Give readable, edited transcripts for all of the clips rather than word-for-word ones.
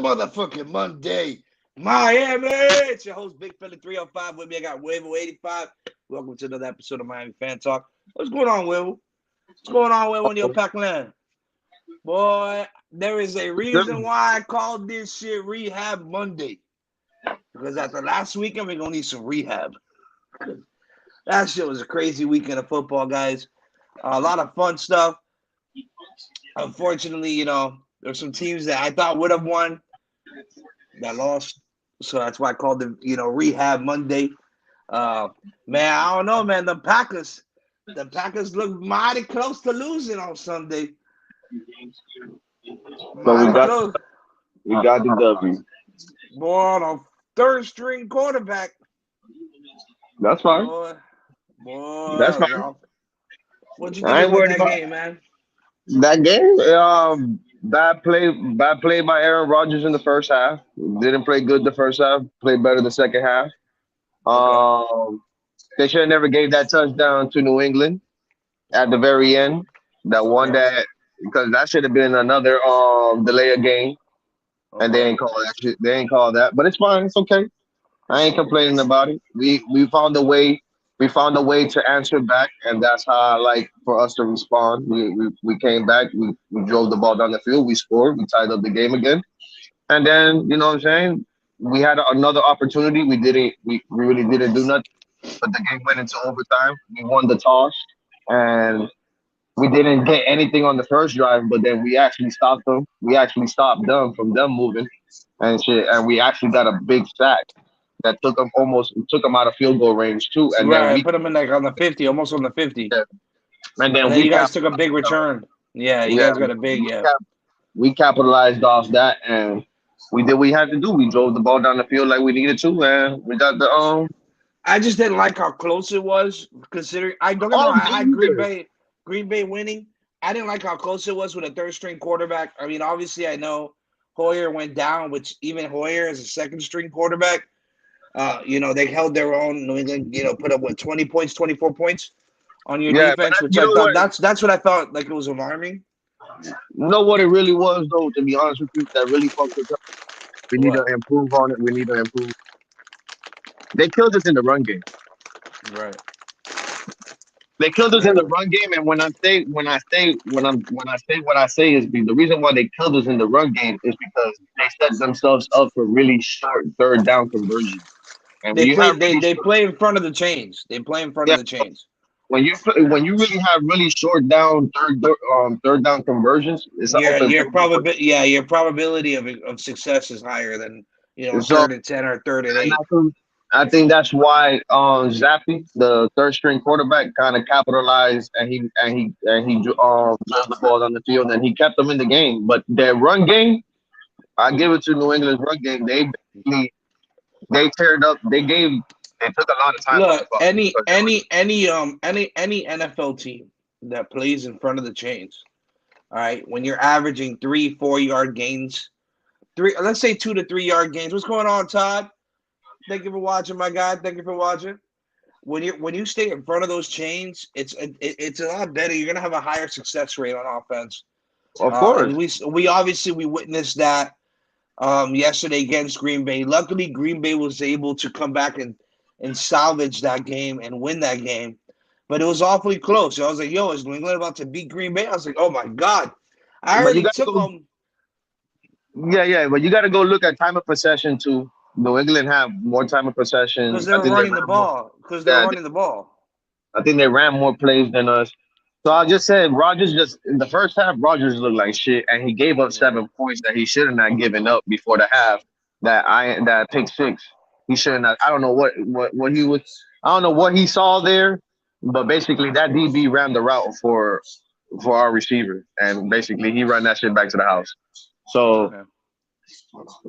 motherfucking Monday. Miami. It's your host, Big Philly 305. With me, I got Wavo 85. Welcome to another episode of Miami Fan Talk. What's going on, Wavo? What's going on, Wavo, in your pack land? Boy, there is a reason why I called this shit Rehab Monday. Because after last weekend, we're going to need some rehab. That shit was a crazy weekend of football, guys. A lot of fun stuff. Unfortunately, there's some teams that I thought would have won that lost. So that's why I called it, Rehab Monday. Man, I don't know, man. The Packers look mighty close to losing on Sunday. But we got the W. Boy, on a third string quarterback. That's fine. Boy, That's fine. What'd you think about that game, man? That game, bad play by Aaron Rodgers in the first half. Didn't play good the first half. Played better the second half. They should have never gave that touchdown to New England at the very end. That one because that should have been another delay of game, and they ain't call that shit. They ain't call that, but it's fine. It's okay. I ain't complaining about it. We found a way. We found a way to answer back, and that's how I like for us to respond. We came back. We drove the ball down the field. We scored. We tied up the game again, and then you know what I'm saying. We had another opportunity. We didn't. We really didn't do nothing. But the game went into overtime. We won the toss, and we didn't get anything on the first drive. But then we actually stopped them. We actually stopped them from them moving and shit. And we actually got a big sack that took them out of field goal range too. And then we put them in on the 50, almost on the 50. Yeah. And then you guys took a big return. Yeah, you guys got a big We capitalized off that, and we did what we had to do. We drove the ball down the field like we needed to, and we got the I just didn't like how close it was, considering I had Green Bay winning. I didn't like how close it was with a third string quarterback. I mean, obviously, I know Hoyer went down, which even Hoyer as a second string quarterback. They held their own. New England, put up 20 points, 24 points on your defense, which I thought that's what I thought. Like, it was alarming. You know what it really was, though. To be honest with you, that really fucked us up. We need to improve on it. We need to improve. They killed us in the run game. Right. They killed us in the run game, and when I say what I say is the reason why they killed us in the run game is because they set themselves up for really short third down conversions. And they play in front of the chains. They play in front of the chains. When you really have really short down third down conversions, it's your probability of success is higher than third and 10 or third and 8. I think that's why Zappy, the third string quarterback, kind of capitalized and he drove the ball on the field and he kept them in the game. But their run game, I give it to New England's run game. They teared up. They took a lot of time. Look, any NFL team that plays in front of the chains, all right, when you're averaging 3-4 yard gains, let's say 2 to 3 yard gains. What's going on, Todd? Thank you for watching, my guy. Thank you for watching. When you stay in front of those chains, it's a lot better. You're gonna have a higher success rate on offense. Of course. We obviously witnessed that yesterday against Green Bay. Luckily, Green Bay was able to come back and salvage that game and win that game. But it was awfully close. So I was like, yo, is New England about to beat Green Bay? I was like, oh my God. I already took them. Yeah, but you got to go look at time of possession too. New England have more time of possession. Because they're running the ball. I think they ran more plays than us. So I just said Rodgers in the first half, Rodgers looked like shit, and he gave up 7 points that he should have not given up before the half. That pick six, he shouldn't have. I don't know what he was. I don't know what he saw there, but basically that DB ran the route for our receiver, and basically he ran that shit back to the house. So.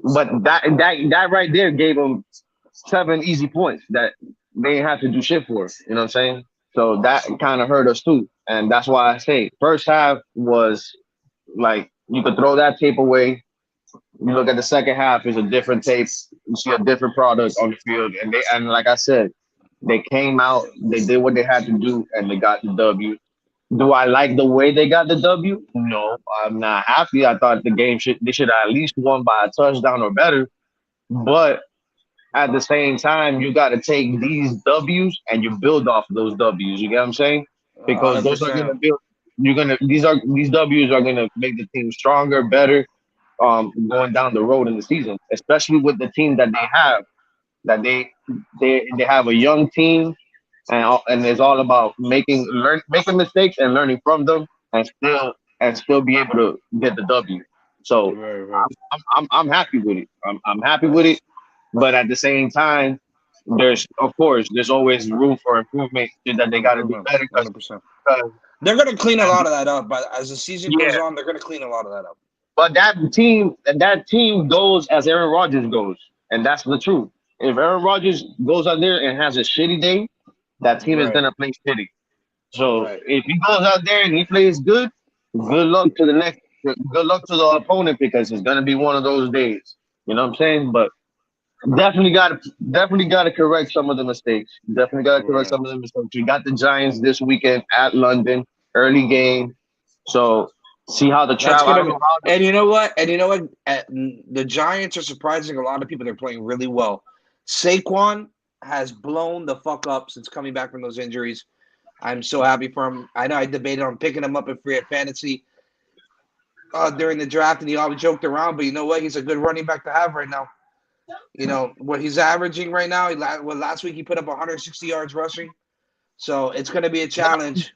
But that right there gave them 7 easy points that they didn't have to do shit for. You know what I'm saying? So that kind of hurt us too. And that's why I say first half was like you could throw that tape away. You look at the second half, it's a different tape. You see a different product on the field. And like I said, they came out, they did what they had to do, and they got the W. Do I like the way they got the W? No, I'm not happy. I thought they should have at least won by a touchdown or better. But at the same time, you got to take these W's and you build off of those W's. You get what I'm saying? Because those are 100%. gonna build. You're gonna these W's are gonna make the team stronger, better, going down the road in the season. Especially with the team that they have, that they have a young team, and it's all about making mistakes and learning from them, and still be able to get the W. So Right, right. I'm happy with it. I'm happy with it. But at the same time, there's always room for improvement that they got to do Improvement. better 100%. because They're going to clean a lot of that up. But as the season goes yeah. on, they're going to clean a lot of that up. But that team goes as Aaron Rodgers goes, and that's the truth. If Aaron Rodgers goes out there and has a shitty day, that team is Right, gonna play shitty. So right. if he goes out there and he plays good, good luck to the next. Good luck to the opponent because it's gonna be one of those days. You know what I'm saying? But definitely got to correct some of the mistakes. Definitely got to correct Right. some of the mistakes. We got the Giants this weekend at London, early game. So see how the That's travel. I gonna don't be, know how the and you know what? And you know what? The Giants are surprising a lot of people. They're playing really well. Saquon has blown the fuck up since coming back from those injuries. I'm so happy for him. I know I debated on picking him up in free fantasy during the draft, and he always joked around. But you know what? He's a good running back to have right now. You know what he's averaging right now. Last week he put up 160 yards rushing. So it's going to be a challenge.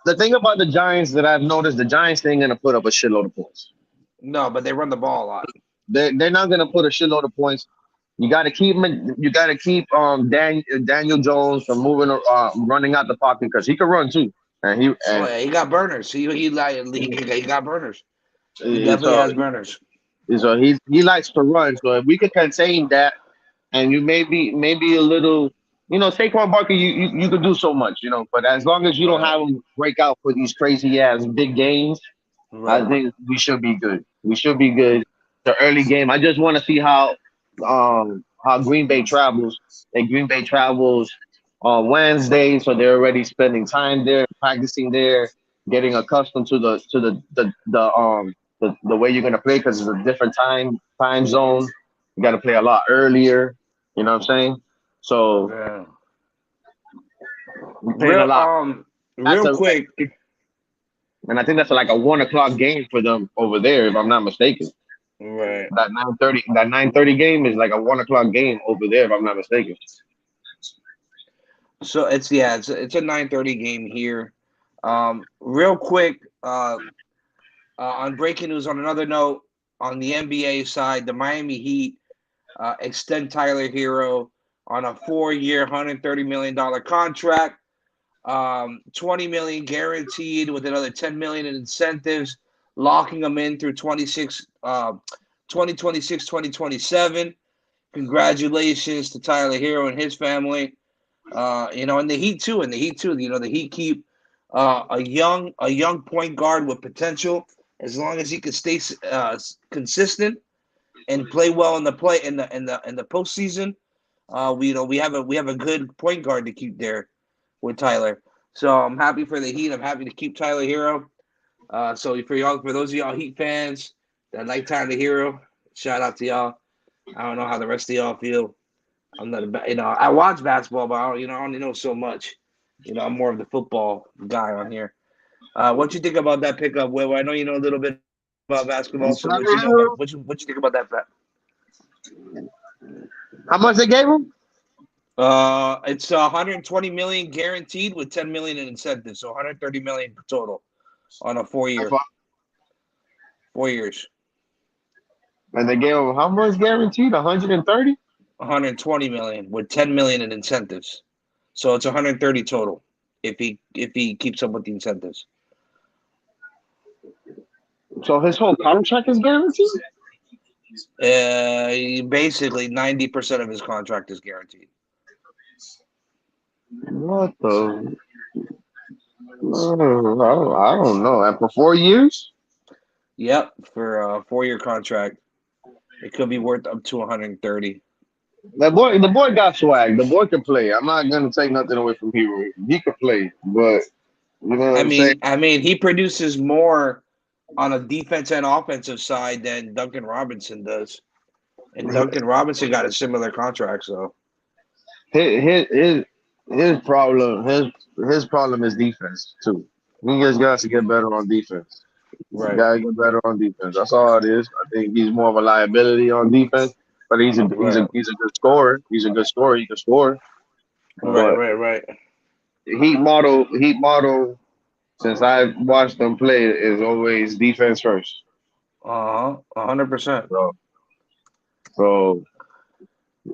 the thing about the Giants that I've noticed, the Giants ain't gonna put up a shitload of points. No, but they run the ball a lot. They're not gonna put a shitload of points. You got to keep Daniel Jones from running out the pocket because he can run too, and Oh yeah, he got burners. He got burners. He definitely so has burners. he likes to run. So if we could contain that, and you maybe a little, Saquon Barkley, you could do so much, but as long as you don't Right, have him break out for these crazy ass big games, I right. think we should be good. We should be good. The early game. I just want to see how Green Bay travels. And Green Bay travels on Wednesday, so they're already spending time there, practicing there, getting accustomed to the way you're gonna play because it's a different time zone. You got to play a lot earlier. You know what I'm saying? So Yeah. we're playing a Real lot. That's real a quick. and I think that's like a 1 o'clock game for them over there, if I'm not mistaken. Right. That 9:30 game is like a 1 o'clock game over there, if I'm not mistaken. So it's a 9:30 game here. Real quick, on breaking news. On another note, on the NBA side, the Miami Heat extend Tyler Hero on a 4-year, $130 million contract. 20 million guaranteed with another 10 million in incentives, locking them in through 2026, 2027. Congratulations to Tyler Hero and his family. And the Heat too. The Heat keep a young point guard with potential as long as he can stay consistent and play well in the postseason. We have a good point guard to keep there with Tyler. So I'm happy for the Heat. I'm happy to keep Tyler Hero. So for those of y'all Heat fans that like Tyler Hero, shout out to y'all. I don't know how the rest of y'all feel. I'm not I watch basketball, but I only know so much. I'm more of the football guy on here. What you think about that pickup, Will? I know you know a little bit about basketball, so what you think about that? How much they gave him? It's 120 million guaranteed with 10 million in incentives, so 130 million total on a 4 years. And they gave him how much guaranteed? 130? 120 million with 10 million in incentives, so it's 130 total if he keeps up with the incentives. So his whole contract is guaranteed? Basically 90% of his contract is guaranteed. What the? I don't know. And for 4 years? Yep, for a 4-year contract, it could be worth up to 130. The boy got swag. The boy can play. I'm not gonna take nothing away from Hero. He can play, but You know what I'm saying? I mean, he produces more on a defense and offensive side than Duncan Robinson does. And Duncan Robinson got a similar contract, so His his problem his problem is defense too. He just got to get better on defense. right, Gotta get better on defense. That's all it is. I think he's more of a liability on defense, but right, he's a good scorer. He's a good scorer. He can score, right, but right, right. Heat model. Since I watched them play, is always defense first. 100%. So so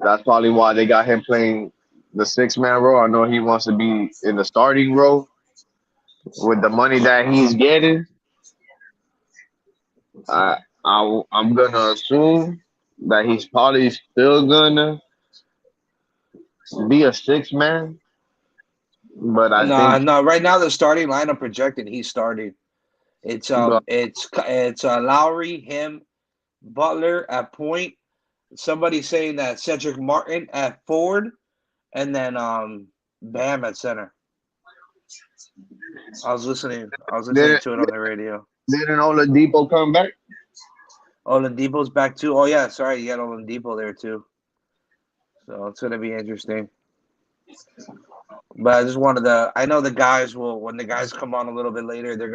that's probably why they got him playing the 6 man role. I know he wants to be in the starting role with the money that he's getting. I'm gonna assume that he's probably still gonna be a 6 man, but I No, think no. Right now, the starting lineup projected, he's starting. the It's Lowry, him, Butler at point. Somebody saying that Cedric Martin at forward, and then Bam at center. I was listening didn't to it on the radio. didn't Oladipo come back? Oladipo's back too. Oh yeah, sorry, you got Oladipo there too. So it's gonna be interesting. But I just wanted to. I know the guys will when the guys come on a little bit later. They're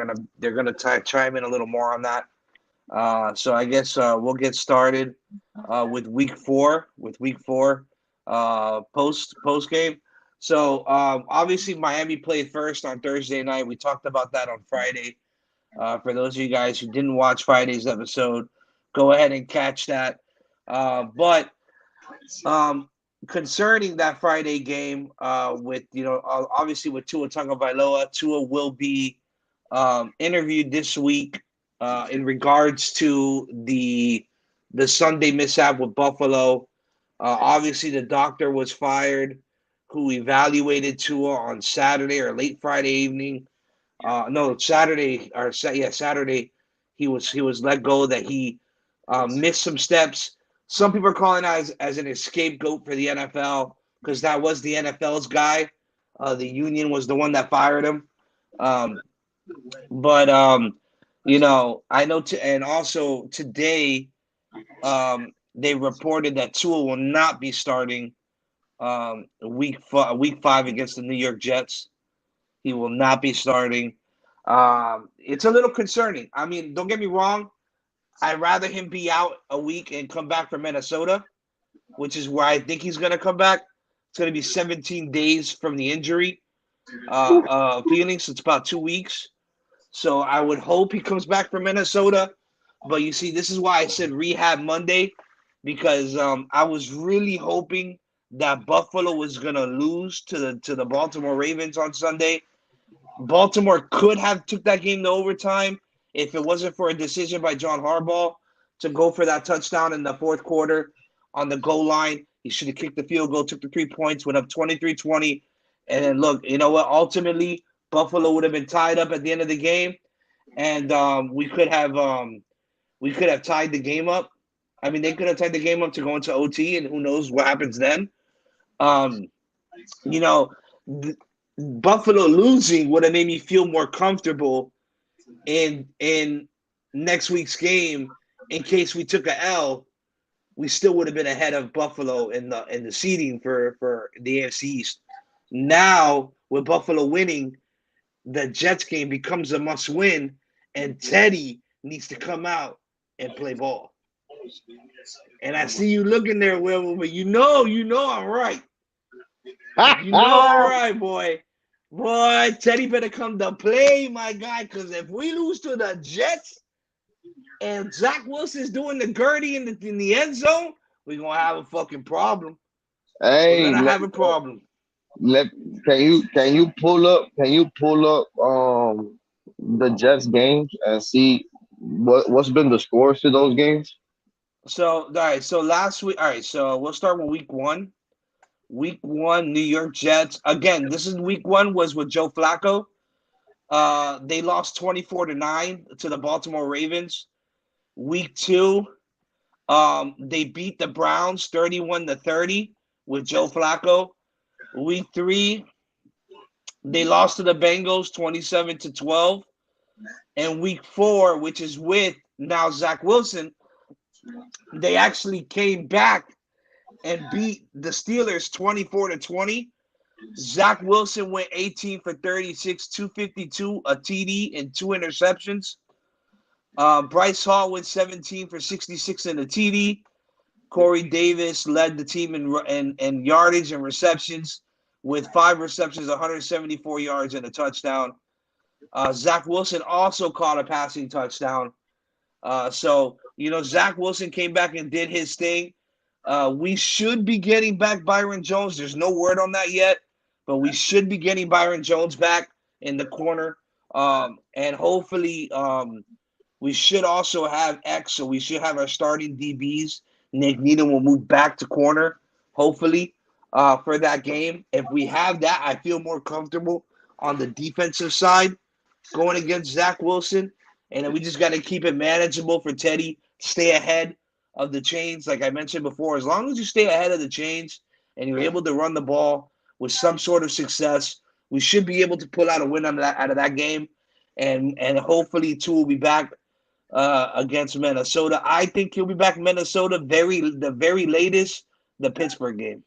gonna chime in a little more on that. So I guess we'll get started with week four. Post game. So obviously Miami played first on Thursday night. We talked about that on Friday. For those of you guys who didn't watch Friday's episode, go ahead and catch that. But um, concerning that Friday game, with obviously with Tua Tagovailoa, Tua will be interviewed this week in regards to the Sunday mishap with Buffalo. Obviously, the doctor was fired, who evaluated Tua on Saturday or late Friday evening. No, Saturday or yeah, Saturday. He was let go that he missed some steps. Some people are calling that as an scapegoat for the NFL because that was the NFL's guy. The union was the one that fired him. Um, but I know. And also today, they reported that Tua will not be starting week 5 against the New York Jets. He will not be starting. It's a little concerning. I mean, don't get me wrong. I'd rather him be out a week and come back from Minnesota, which is where I think he's going to come back. It's going to be 17 days from the injury feeling, so it's about 2 weeks. So I would hope he comes back from Minnesota. But you see, this is why I said Rehab Monday, because I was really hoping that Buffalo was going to lose to the Baltimore Ravens on Sunday. Baltimore could have took that game to overtime if it wasn't for a decision by John Harbaugh to go for that touchdown in the fourth quarter on the goal line. He should have kicked the field goal, took the 3 points, went up 23-20. And then look, you know what? Ultimately, Buffalo would have been tied up at the end of the game, and we could have tied the game up. I mean, they could have tied the game up to go into OT, and who knows what happens then. Um, you know, Buffalo losing would have made me feel more comfortable in next week's game. In case we took a L, we still would have been ahead of Buffalo in the seeding for the AFC East. Now, with Buffalo winning, the Jets game becomes a must win, and Teddy needs to come out and play ball. And I see you looking there, Will, but you know I'm right. You know I'm right, boy. Boy, Teddy better come to play, my guy, because if we lose to the Jets and Zach Wilson's doing the Gertie in the end zone, we're going to have a fucking problem. We're Hey, going to have a problem. let can you pull up the Jets games and see what's been the scores to those games? So, all right. So last week, all right. So we'll start with week 1. Week 1, New York Jets. Again, this is week 1 was with Joe Flacco. They lost 24-9 to the Baltimore Ravens. Week 2, they beat the Browns 31-30 with Joe Flacco. Week 3, They lost to the Bengals 27-12. And week 4, which is with now Zach Wilson, they actually came back and beat the Steelers 24-20. Zach Wilson went 18 for 36, 252, a TD, and 2 interceptions. Bryce Hall went 17 for 66 and a TD. Corey Davis led the team in yardage and receptions with 5 receptions, 174 yards, and a touchdown. Zach Wilson also caught a passing touchdown. So, Zach Wilson came back and did his thing. We should be getting back Byron Jones. There's no word on that yet, but we should be getting Byron Jones back in the corner. And hopefully we should also have X, so we should have our starting DBs. Nick Needham will move back to corner, hopefully, for that game. If we have that, I feel more comfortable on the defensive side going against Zach Wilson. And then we just got to keep it manageable for Teddy, stay ahead of the chains. Like I mentioned before, as long as you stay ahead of the chains and you're able to run the ball with some sort of success, we should be able to pull out a win out of that game. And hopefully, Tua will be back against Minnesota. I think he'll be back in Minnesota the very latest, the Pittsburgh game,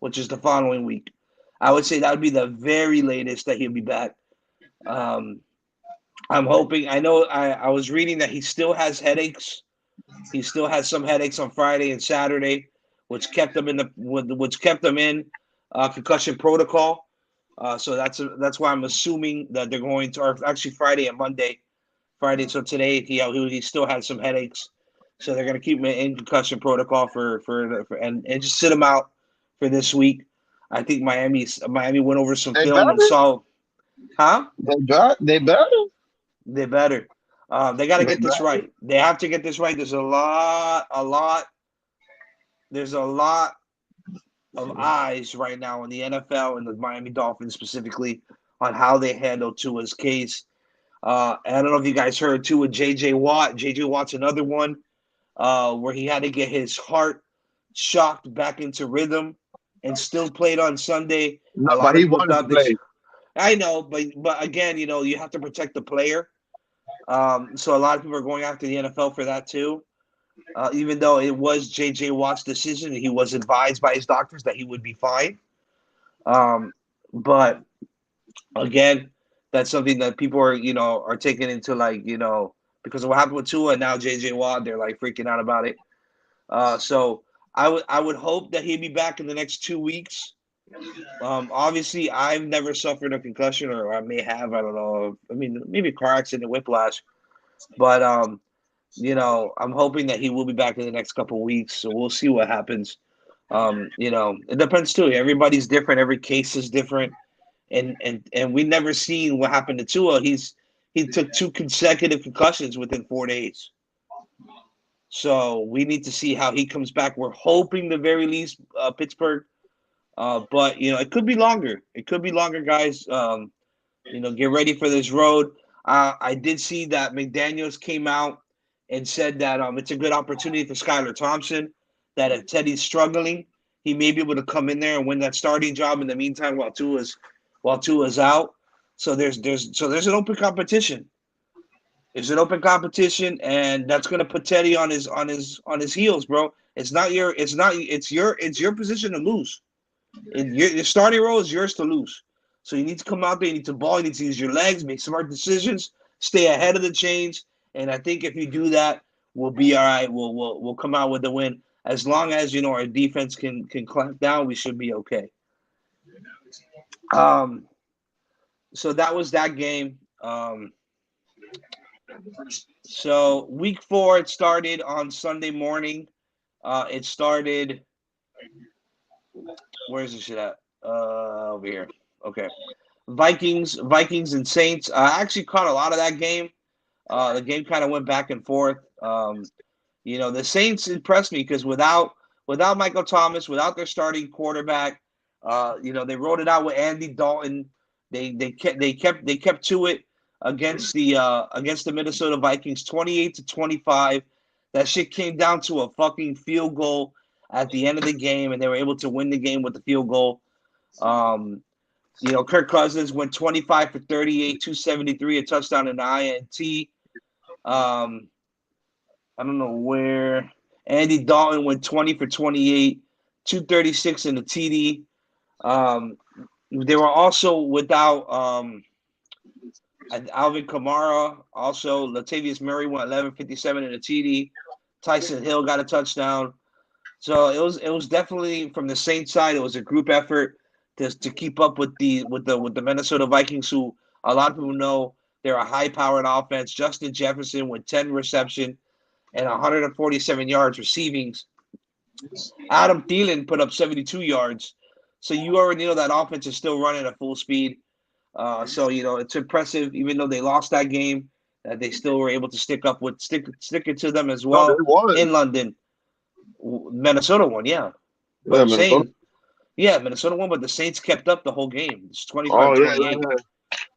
which is the following week. I would say that would be the very latest that he'll be back. I'm hoping. I know I was reading that he still has headaches. He still has some headaches on Friday and Saturday, which kept him in concussion protocol. So that's why I'm assuming that they're going to, or actually Friday and Monday. Friday, so today he still has some headaches, so they're gonna keep him in concussion protocol for and just sit him out for this week. I think Miami went over some They film and better. saw, huh? They better. They better. They got to They get this better. right. They have to get this right. There's a lot. There's a lot of eyes right now in the NFL and the Miami Dolphins specifically on how they handle Tua's case. I don't know if you guys heard too with J.J. Watt. J.J. Watt's another one where he had to get his heart shocked back into rhythm and still played on Sunday. No, A lot but of he people wanted to thought this. play. I know, but again, you have to protect the player. So a lot of people are going after the NFL for that too. Even though it was J.J. Watt's decision, he was advised by his doctors that he would be fine. But again, that's something that people are taking into because of what happened with Tua and now J.J. Watt, they're like freaking out about it. So I would hope that he'd be back in the next 2 weeks. Obviously, I've never suffered a concussion, or I may have. I don't know. I mean, maybe a car accident, whiplash. But I'm hoping that he will be back in the next couple of weeks. So we'll see what happens. It depends too. Everybody's different. Every case is different. And we never seen what happened to Tua. He took 2 consecutive concussions within 4 days. So we need to see how he comes back. We're hoping the very least Pittsburgh, but it could be longer. It could be longer, guys. Get ready for this road. I did see that McDaniels came out and said that it's a good opportunity for Skylar Thompson. That if Teddy's struggling, he may be able to come in there and win that starting job in the meantime while Tua's out. So there's an open competition. There's an open competition, and that's going to put Teddy on his heels, bro. It's your position to lose. Your starting role is yours to lose. So you need to come out there. You need to ball. You need to use your legs, make smart decisions, stay ahead of the chains. And I think if you do that, we'll be all right. We'll come out with the win. As long as our defense can clamp down, we should be okay. So that was that game. So week 4, it started on Sunday morning. It started. Where's this shit at? Over here. Okay. Vikings and Saints. I actually caught a lot of that game. The game kind of went back and forth. The Saints impressed me because without Michael Thomas, without their starting quarterback, they wrote it out with Andy Dalton. They kept to it against the Minnesota Vikings, 28-25. That shit came down to a fucking field goal at the end of the game, and they were able to win the game with the field goal. Kirk Cousins went 25 for 38, 273, a touchdown and an INT. I don't know where. Andy Dalton went 20 for 28, 236 in the TD. They were also without Alvin Kamara. Also, Latavius Murray went 11:57 in the TD. Tyson Hill got a touchdown. So it was definitely from the Saints side. It was a group effort to keep up with the Minnesota Vikings, who a lot of people know they're a high-powered offense. Justin Jefferson with 10 reception and 147 yards receiving. Adam Thielen put up 72 yards. So you already know that offense is still running at full speed. So it's impressive, even though they lost that game, that they still were able to stick it to them as No, they well won. in London. Minnesota won, yeah. But Yeah, I'm Minnesota. saying, yeah, Minnesota won, but the Saints kept up the whole game. It's Oh yeah, 25-28.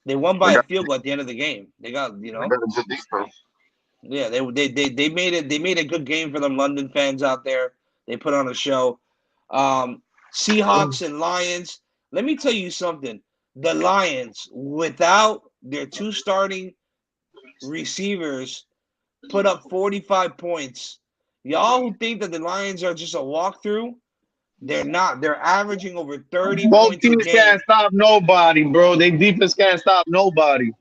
They won they by a got field goal at the end of the game. They got, they got a good defense. yeah, they made a good game for them London fans out there. They put on a show. Seahawks and Lions. Let me tell you something. The Lions, without their two starting receivers, put up 45 points. Y'all who think that the Lions are just a walkthrough, they're not. They're averaging over 30 Both points a teams can't game. stop nobody, bro. Their defense can't stop nobody.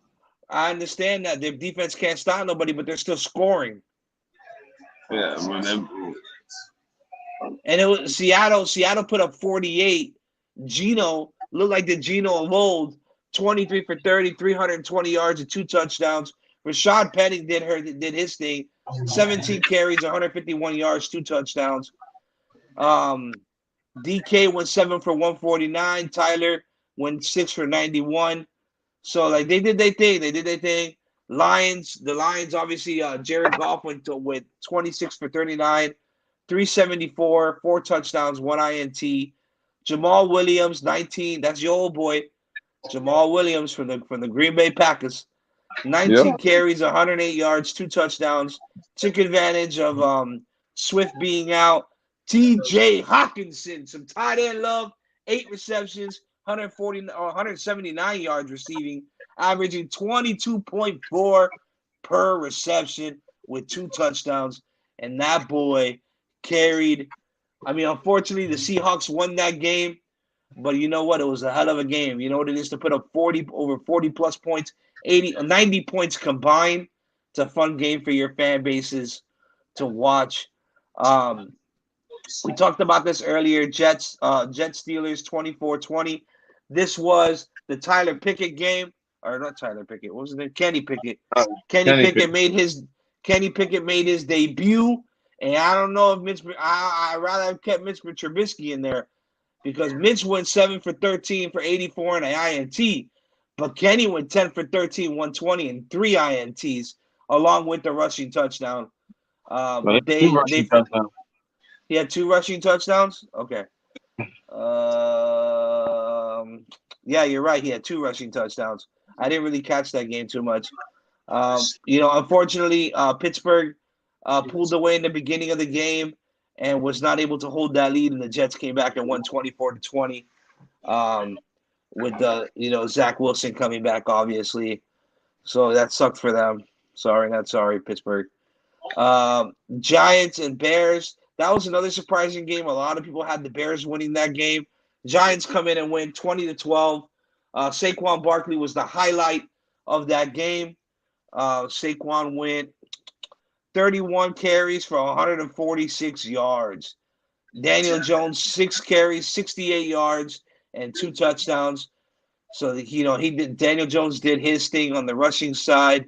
I understand that their defense can't stop nobody, but they're still scoring. Yeah, And it was Seattle. Seattle put up 48. Geno looked like the Geno of old. 23 for 30, 320 yards and 2 touchdowns. Rashad Penny did his thing. 17 carries, 151 yards, 2 touchdowns. DK went 7 for 149. Tyler went 6 for 91. So like they did their thing. The Lions obviously Jared Goff went with 26 for 39, 374, 4 touchdowns, 1 INT. Jamal Williams 19. That's your old boy, Jamal Williams from the Green Bay Packers. 19 carries, 108 yards, 2 touchdowns. Took advantage of Swift being out. TJ Hawkinson, some tight end love, 8 receptions, 179 yards receiving, averaging 22.4 per reception with 2 touchdowns. And that boy carried. I mean, unfortunately, the Seahawks won that game. But you know what? It was a hell of a game. You know what it is to put up over 40 plus points, 90 points combined. It's a fun game for your fan bases to watch. We talked about this earlier. Jets Steelers 24-20. This was the Tyler Pickett game, or not Tyler Pickett. What was his name? Kenny Pickett. Kenny Pickett made his debut, and I don't know if I rather have kept Mitch Trubisky in there, because Mitch went 7 for 13 for 84 and an INT, but Kenny went 10 for 13, 120 and 3 INTs along with the rushing touchdown. But he had 2 rushing touchdowns. Okay. Yeah, you're right. He had 2 rushing touchdowns. I didn't really catch that game too much. Unfortunately, Pittsburgh pulled away in the beginning of the game and was not able to hold that lead, and the Jets came back and won 24-20. With the Zach Wilson coming back, obviously, so that sucked for them. Sorry, Pittsburgh. Giants and Bears. That was another surprising game. A lot of people had the Bears winning that game. Giants come in and win 20-12. Saquon Barkley was the highlight of that game. Saquon went 31 carries for 146 yards. Daniel Jones, 6 carries, 68 yards, and 2 touchdowns. So Daniel Jones did his thing on the rushing side.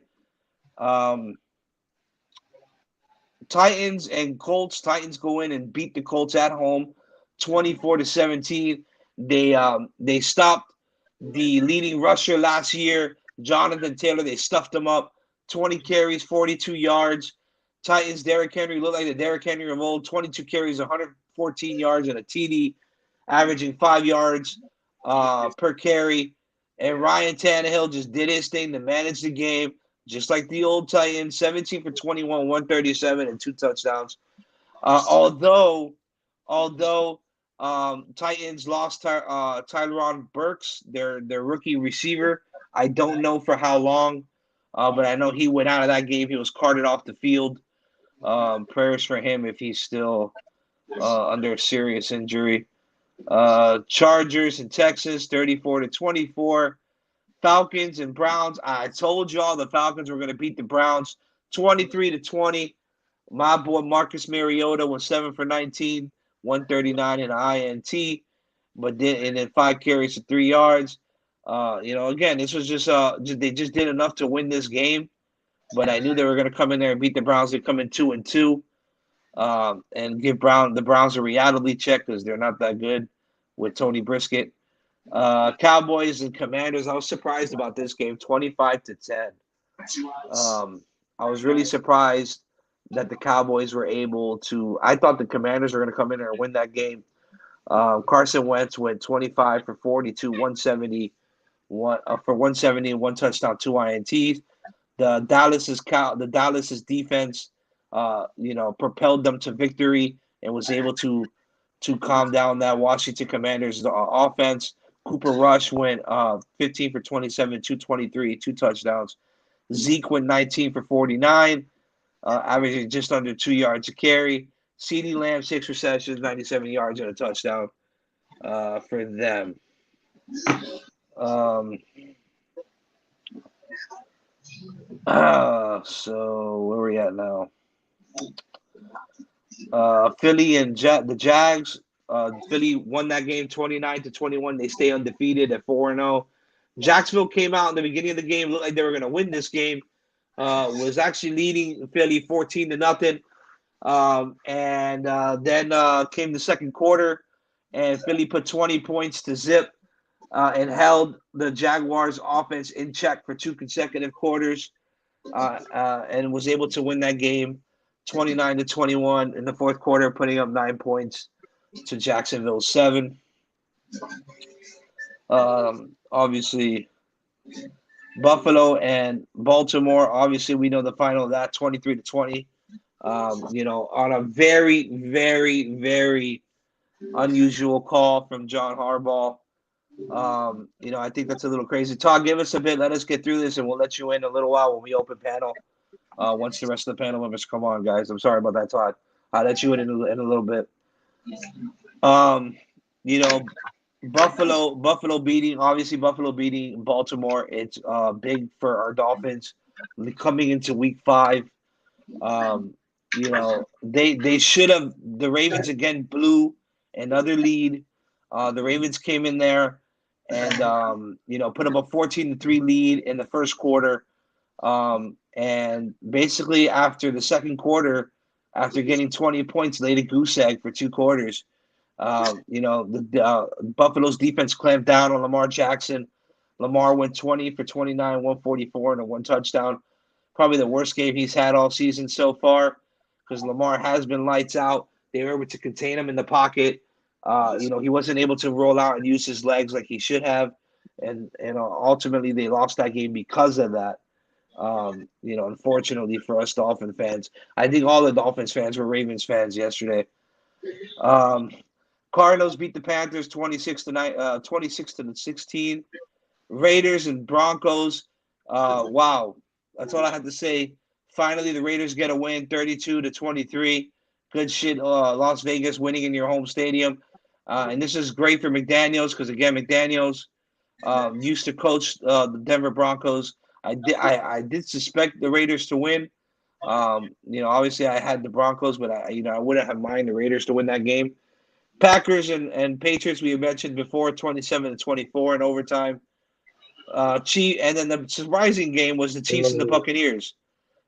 Titans and Colts. Titans go in and beat the Colts at home, 24-17. They stopped the leading rusher last year, Jonathan Taylor. They stuffed him up, 20 carries, 42 yards. Titans, Derrick Henry looked like the Derrick Henry of old, 22 carries, 114 yards, and a TD, averaging 5 yards per carry. And Ryan Tannehill just did his thing to manage the game, just like the old Titans, 17 for 21, 137, and 2 touchdowns. Although Titans lost Tyron Burks, their rookie receiver. I don't know for how long, but I know he went out of that game. He was carted off the field. Prayers for him if he's still under a serious injury. Chargers and Texas, 34-24. Falcons and Browns. I told y'all the Falcons were going to beat the Browns 23-20. My boy Marcus Mariota was 7 for 19, 139 in INT, but then 5 carries for 3 yards. Again, this was just they just did enough to win this game, but I knew they were going to come in there and beat the Browns. They come in 2-2, and give the Browns a reality check because they're not that good with Tony Brisket. Cowboys and Commanders. I was surprised about this game, 25-10. I was really surprised that the Cowboys were able to. I thought the Commanders were going to come in there and win that game. Carson Wentz went 25 for 42, 170, for 170 and 1 touchdown, 2 INTs. The Dallas's defense, propelled them to victory and was able to calm down that Washington Commanders offense. Cooper Rush went 15 for 27, 223, 2 touchdowns. Zeke went 19 for 49, averaging just under 2 yards a carry. CeeDee Lamb, 6 receptions, 97 yards and a touchdown for them. So where are we at now? Philly and the Jags. Philly won that game 29-21. They stay undefeated at 4-0. Jacksonville came out in the beginning of the game, looked like they were going to win this game. Was actually leading Philly 14-0. And then came the second quarter, and Philly put 20 points to zip and held the Jaguars' offense in check for 2 consecutive quarters, and was able to win that game 29-21 in the fourth quarter, putting up 9 points to Jacksonville's 7. Obviously, Buffalo and Baltimore. Obviously, we know the final of that 23-20. On a very, very, very unusual call from John Harbaugh. I think that's a little crazy. Todd, give us a bit. Let us get through this, and we'll let you in a little while when we open panel. Once the rest of the panel members come on, guys. I'm sorry about that, Todd. I'll let you in a little bit. Buffalo beating Baltimore. It's big for our Dolphins coming into week 5. They should have. The Ravens again blew another lead. The Ravens came in there and put up a 14-3 lead in the first quarter. And basically after the second quarter, after getting 20 points, laid a goose egg for 2 quarters. Buffalo's defense clamped down on Lamar Jackson. Lamar went 20 for 29, 144, and a 1 touchdown. Probably the worst game he's had all season so far, because Lamar has been lights out. They were able to contain him in the pocket. He wasn't able to roll out and use his legs like he should have, and ultimately they lost that game because of that. Unfortunately for us Dolphin fans, I think all the Dolphins fans were Ravens fans yesterday. Cardinals beat the Panthers 26-16. Raiders and Broncos. Wow, that's all I have to say. Finally, the Raiders get a win, 32-23. Good shit. Las Vegas winning in your home stadium, and this is great for McDaniels because again, McDaniels used to coach the Denver Broncos. I did suspect the Raiders to win. Obviously I had the Broncos, but I wouldn't have minded the Raiders to win that game. Packers and Patriots, we mentioned before, 27-24 in overtime. And then the surprising game was the Chiefs and the Buccaneers.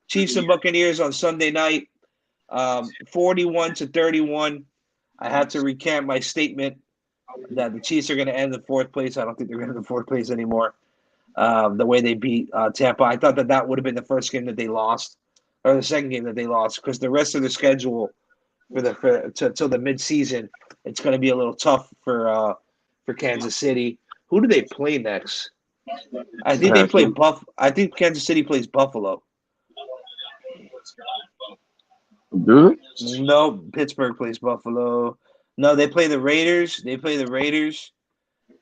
Chiefs and Buccaneers on Sunday night, 41-31. I had to recant my statement that the Chiefs are going to end in 4th place. I don't think they're going to end in 4th place anymore. The way they beat Tampa, I thought that would have been the first game that they lost, or the second game that they lost, because the rest of the schedule till the midseason, it's going to be a little tough for Kansas City. Who do they play next? I think they play I think Kansas City plays Buffalo. Do No, Pittsburgh plays Buffalo. No, they play the Raiders.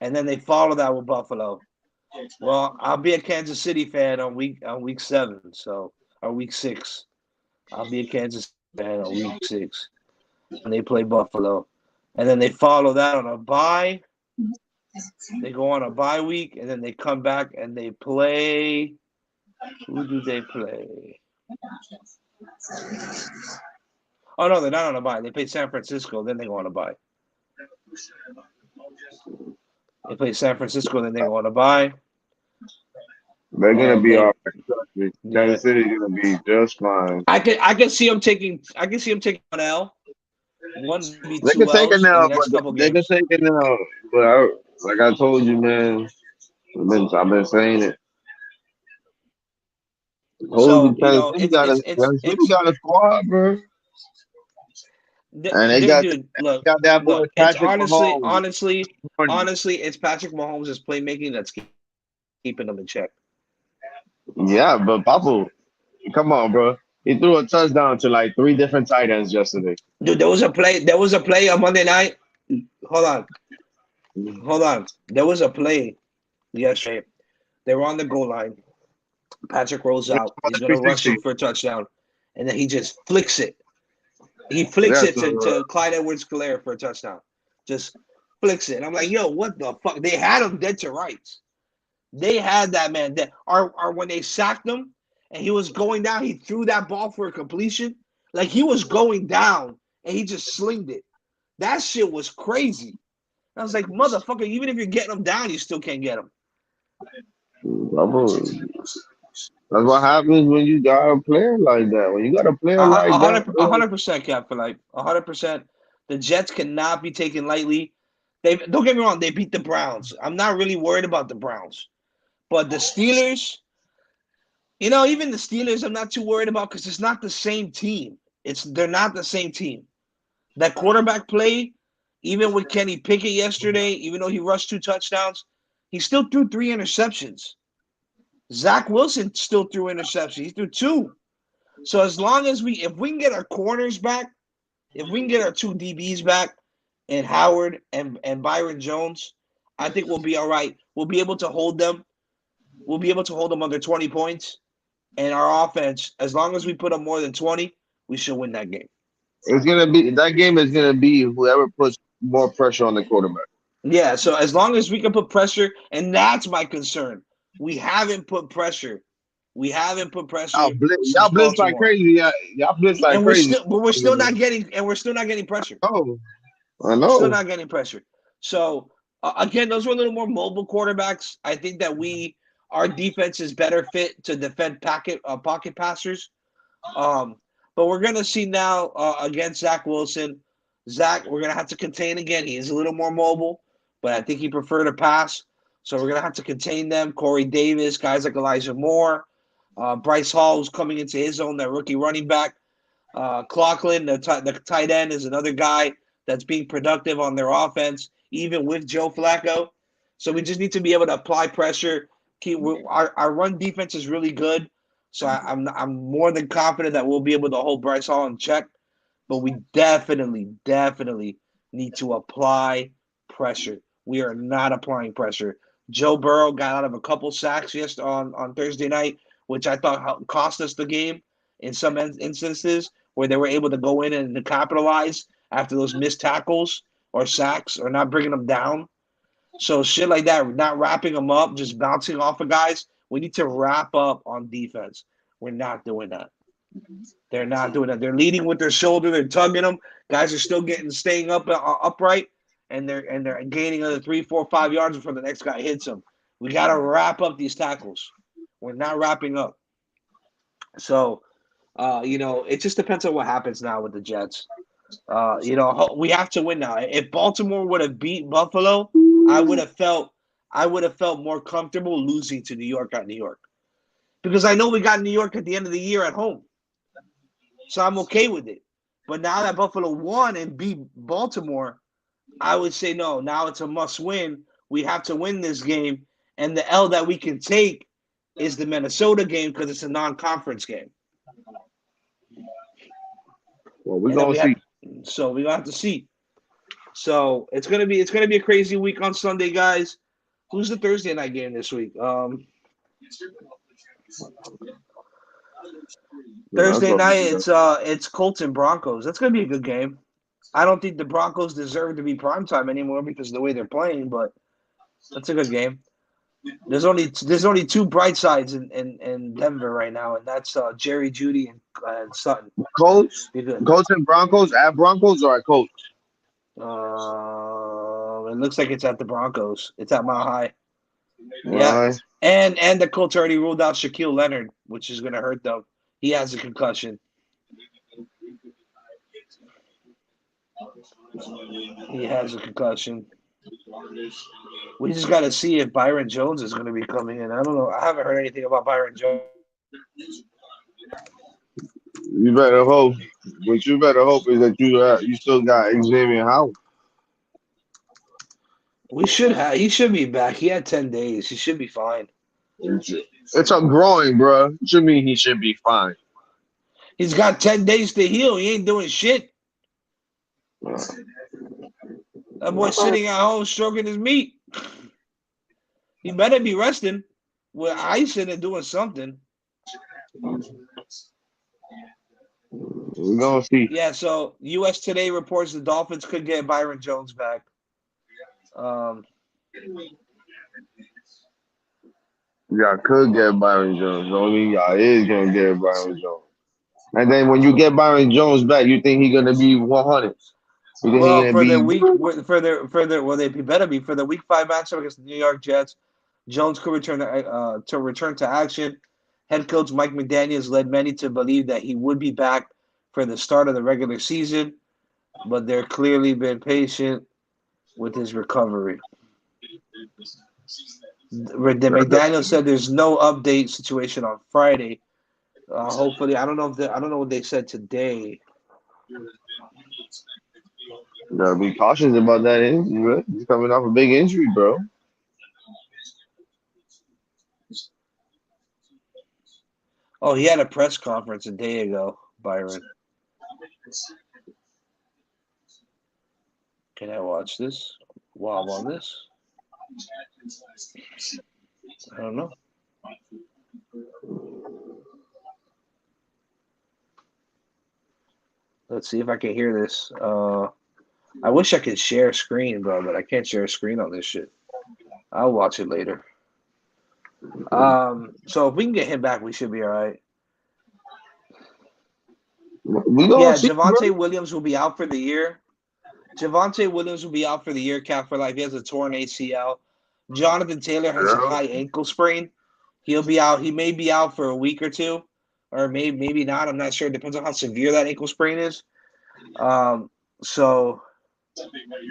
And then they follow that with Buffalo. Well, I'll be a Kansas City fan on week 7, so or week 6. I'll be a Kansas City fan on week 6 when they play Buffalo, and then they follow that on a bye. They go on a bye week, and then they come back and they play. Who do they play? Oh no, they're not on a bye. They play San Francisco, then they go on a bye. They play San Francisco, then they go on a bye. They're gonna And be they, all right. Trust me. yeah, Kansas City's gonna be just fine. I can see them taking. I can see them taking one L, one maybe They two can take it L's in now, the but next couple they can games. take it now. But like I told you, man, I've been saying it. Told you, So Kansas City got a squad, bro, and they got dude, got that boy it's Patrick Mahomes. honestly, it's Patrick Mahomes' playmaking that's keeping them in check. Yeah, but Pablo, come on, bro. He threw a touchdown to like three different tight ends yesterday. Dude, there was a play. There was a play on Monday night. Hold on, hold on. There was a play yesterday. They were on the goal line. Patrick rolls out. He's gonna rush 360. him for a touchdown, and then he just flicks it. He flicks Yeah, it to Clyde Edwards-Helaire for a touchdown. Just flicks it. And I'm like, yo, what the fuck? They had him dead to rights. They had that man dead. Or when they sacked him and he was going down, he threw that ball for a completion. Like he was going down and he just slinged it. That shit was crazy. I was like, motherfucker, even if you're getting him down, you still can't get him. Pablo, that's what happens when you got a player like that. When you got a player like that, A bro, hundred percent, Cap, for like 100%. The Jets cannot be taken lightly. They don't get me wrong, they beat the Browns. I'm not really worried about the Browns. But the Steelers, even the Steelers, I'm not too worried about because it's not the same team. They're not the same team. That quarterback play, even with Kenny Pickett yesterday, even though he rushed 2 touchdowns, he still threw 3 interceptions. Zach Wilson still threw interceptions. He threw 2. So as long as if we can get our corners back, if we can get our 2 DBs back, and Howard and Byron Jones, I think we'll be all right. We'll be able to hold them. We'll be able to hold them under 20 points. And our offense, as long as we put up more than 20, we should win that game. it's gonna be that game is gonna be whoever puts more pressure on the quarterback. Yeah, so as long as we can put pressure, and that's my concern. We haven't put pressure. We haven't put pressure since Y'all blitz like Baltimore. crazy. Y'all blitz like And we're crazy. still but we're still not getting pressure. Oh, I Still know. not getting pressure. So again, those were a little more mobile quarterbacks. I think that our defense is better fit to defend pocket passers. Um, but we're gonna see now against Zach Wilson. Zach, we're gonna have to contain again. He is a little more mobile, but I think he preferred to pass. So we're gonna have to contain them. Corey Davis, guys like Elijah Moore, Bryce Hall, who's coming into his own, that rookie running back. Clocklin, the tight end, is another guy that's being productive on their offense, even with Joe Flacco. So we just need to be able to apply pressure. Our run defense is really good, so I'm more than confident that we'll be able to hold Bryce Hall in check. But we definitely need to apply pressure. We are not applying pressure. Joe Burrow got out of a couple sacks on Thursday night, which I thought cost us the game in some instances where they were able to go in and capitalize after those missed tackles or sacks or not bringing them down. So shit like that, not wrapping them up, just bouncing off of guys. We need to wrap up on defense. We're not doing that. They're not doing that. They're leading with their shoulder. They're tugging them. Guys are still staying upright, and they're gaining another 3, 4, 5 yards before the next guy hits them. We got to wrap up these tackles. We're not wrapping up. So, it just depends on what happens now with the Jets. We have to win now. If Baltimore would have beat Buffalo, I would have felt more comfortable losing to New York at New York, because I know we got New York at the end of the year at home, so I'm okay with it. But now that Buffalo won and beat Baltimore, I would say no. Now it's a must win. We have to win this game, and the L that we can take is the Minnesota game because it's a non-conference game. Well, we're And then gonna see. so we have to see. So it's gonna be a crazy week on Sunday, guys. Who's the Thursday night game this week? That's Thursday what night, we got. it's Colts and Broncos. That's gonna be a good game. I don't think the Broncos deserve to be primetime anymore because of the way they're playing, but that's a good game. There's only two bright sides in Denver right now, and that's Jerry Judy and Sutton. Colts, Be good. Colts and Broncos at Broncos or at Colts? It looks like it's at the Broncos. It's at Mile High. Yeah, Right. and the Colts already ruled out Shaquille Leonard, which is gonna hurt them. He has a concussion. He has a concussion. We just got to see if Byron Jones is going to be coming in. I don't know. I haven't heard anything about Byron Jones. You better hope. What you better hope is that you still got Xavier Howard. We should have. He should be back. He had 10 days. He should be fine. It's a growing, bro. What you mean he should be fine? He's got 10 days to heal. He ain't doing shit. That boy's sitting at home stroking his meat. He better be resting with ice in and doing something. We're gonna see. Yeah. So U.S. Today reports the Dolphins could get Byron Jones back. Y'all could get Byron Jones. The only y'all is gonna get Byron Jones. And then when you get Byron Jones back, you think he's gonna be 100? You think he's Well, gonna for be? their week, well, they better be for the Week 5 matchup against the New York Jets. Jones could return to action. Head coach Mike McDaniels led many to believe that he would be back for the start of the regular season, but they're clearly been patient with his recovery. McDaniels said there's no update situation on Friday. Hopefully, I don't know what they said today. Gotta be cautious about that injury, bro. He's coming off a big injury, bro. Oh, he had a press conference a day ago, Byron. Can I watch this while I'm on this? I don't know. Let's see if I can hear this. I wish I could share screen, bro, but I can't share a screen on this shit. I'll watch it later. So if we can get him back, we should be all right. We gonna Yeah, see, bro. Javonte Williams will be out for the year. Javonte Williams will be out for the year, cap for life. He has a torn ACL. Jonathan Taylor has a Yeah. high ankle sprain. He'll be out. He may be out for a week or two, or maybe not. I'm not sure. It depends on how severe that ankle sprain is. So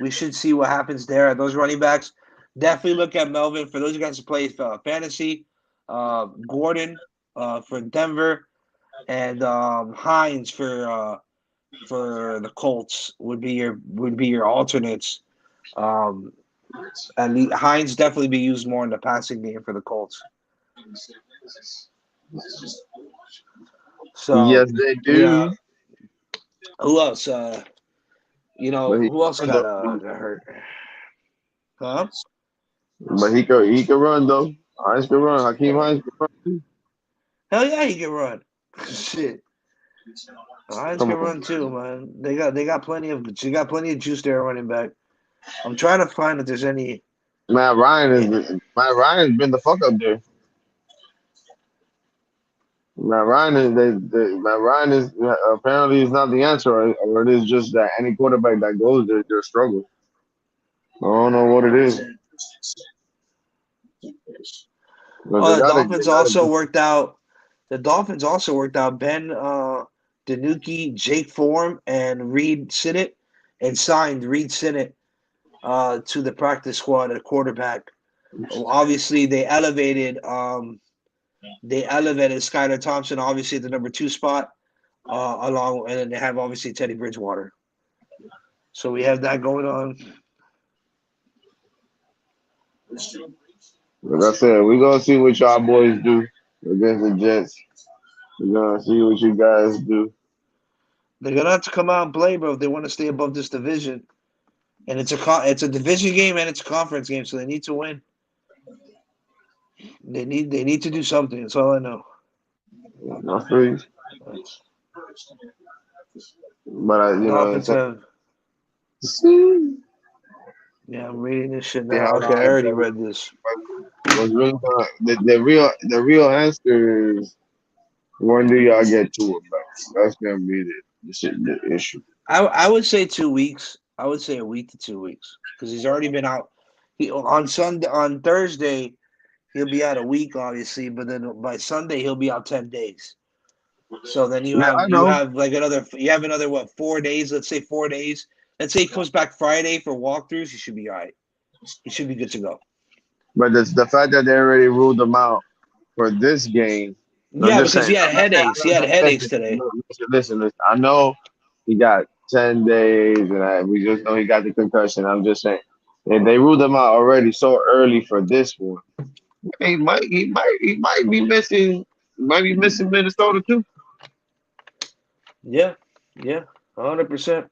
we should see what happens there. Those running backs, definitely look at Melvin. For those guys who play fantasy, Gordon for Denver, and Hines for the Colts would be your alternates. And Hines definitely be used more in the passing game for the Colts. So Yes, they yeah, do. who else? But he, Who else got hurt? Huh? but he could run though. Hines can run. Hakeem Hines can run. Hell yeah, he can run. Shit, Hines Come can on, run too, man. They got plenty of juice there running back. I'm trying to find if there's any. Matt Ryan's been the fuck up there. Matt Ryan is apparently is not the answer, or it is just that any quarterback that goes there just struggles. I don't know what it is. But Oh, they gotta The Dolphins also worked out Ben DiNucci, Jake Form, and Reed Sinnett, and signed Reed Sinnett to the practice squad at quarterback. Obviously, they elevated Skylar Thompson, obviously at the number 2 spot, along, and then they have obviously Teddy Bridgewater. So we have that going on. Like I said, we're gonna see what y'all boys do against the Jets. We're gonna see what you guys do. They're gonna have to come out and play, bro, if they want to stay above this division. And it's a division game and it's a conference game, so they need to win. They need to do something. That's all I know. I feel you. But Dolphins it's have. see Yeah, I'm reading this shit how now. Okay, I live already read this. was really the real answer is when do y'all get to it, bro? That's gonna be the issue. I would say 2 weeks. I would say a week to 2 weeks because he's already been out. On Thursday he'll be out a week, obviously, but then by Sunday he'll be out 10 days. So then you Yeah, have I you know. have like another what 4 days? Let's say 4 days. Let's say he comes back Friday for walkthroughs. He should be all right. He should be good to go. But the fact that they already ruled them out for this game, I'm Yeah, just because saying. he had headaches. He had headaches Listen, today. listen. I know he got 10 days, and we just know he got the concussion. I'm just saying, and they ruled him out already so early for this one. He might be missing. Might be missing Minnesota too. Yeah, yeah, 100%.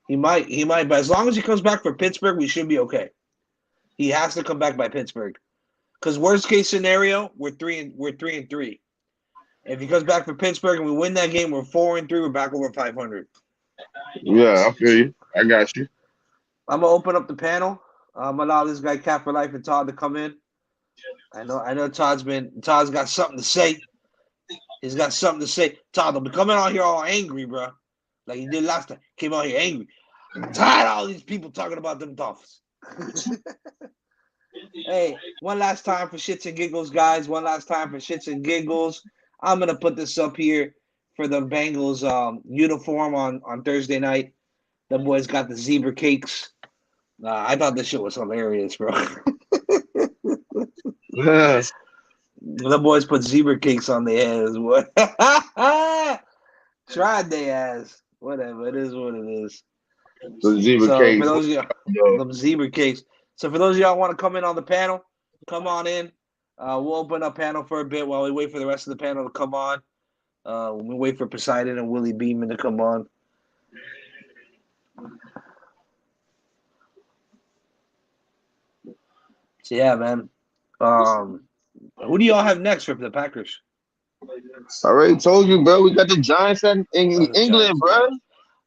He might, but as long as he comes back for Pittsburgh, we should be okay. He has to come back by Pittsburgh. Because worst case scenario, we're 3-3. If he comes back for Pittsburgh and we win that game, we're 4-3. We're back over 500. Yeah, I feel you. I got you. I'm gonna open up the panel. I'm gonna allow this guy Cat for Life and Todd to come in. I know Todd's got something to say. He's got something to say. Todd, don't be coming out here all angry, bro. Like you did last time. Came out here angry. I'm tired of all these people talking about them Dolphins. Hey, one last time for shits and giggles, guys. One last time for shits and giggles. I'm gonna put this up here for the Bengals uniform on Thursday night. The boys got the zebra cakes. I thought this shit was hilarious, bro. Yeah, The boys put zebra cakes on their heads. What? Tried they ass. Whatever. It is what it is. the zebra So for cakes. those of you, them zebra cakes. So for those of y'all want to come in on the panel, come on in. We'll open up panel for a bit while we wait for the rest of the panel to come on. We wait for Poseidon and Willie Beeman to come on. So yeah, man. Who do y'all have next for the Packers? I already told you, bro. We got the Giants in Oh, the England, Giants. bro.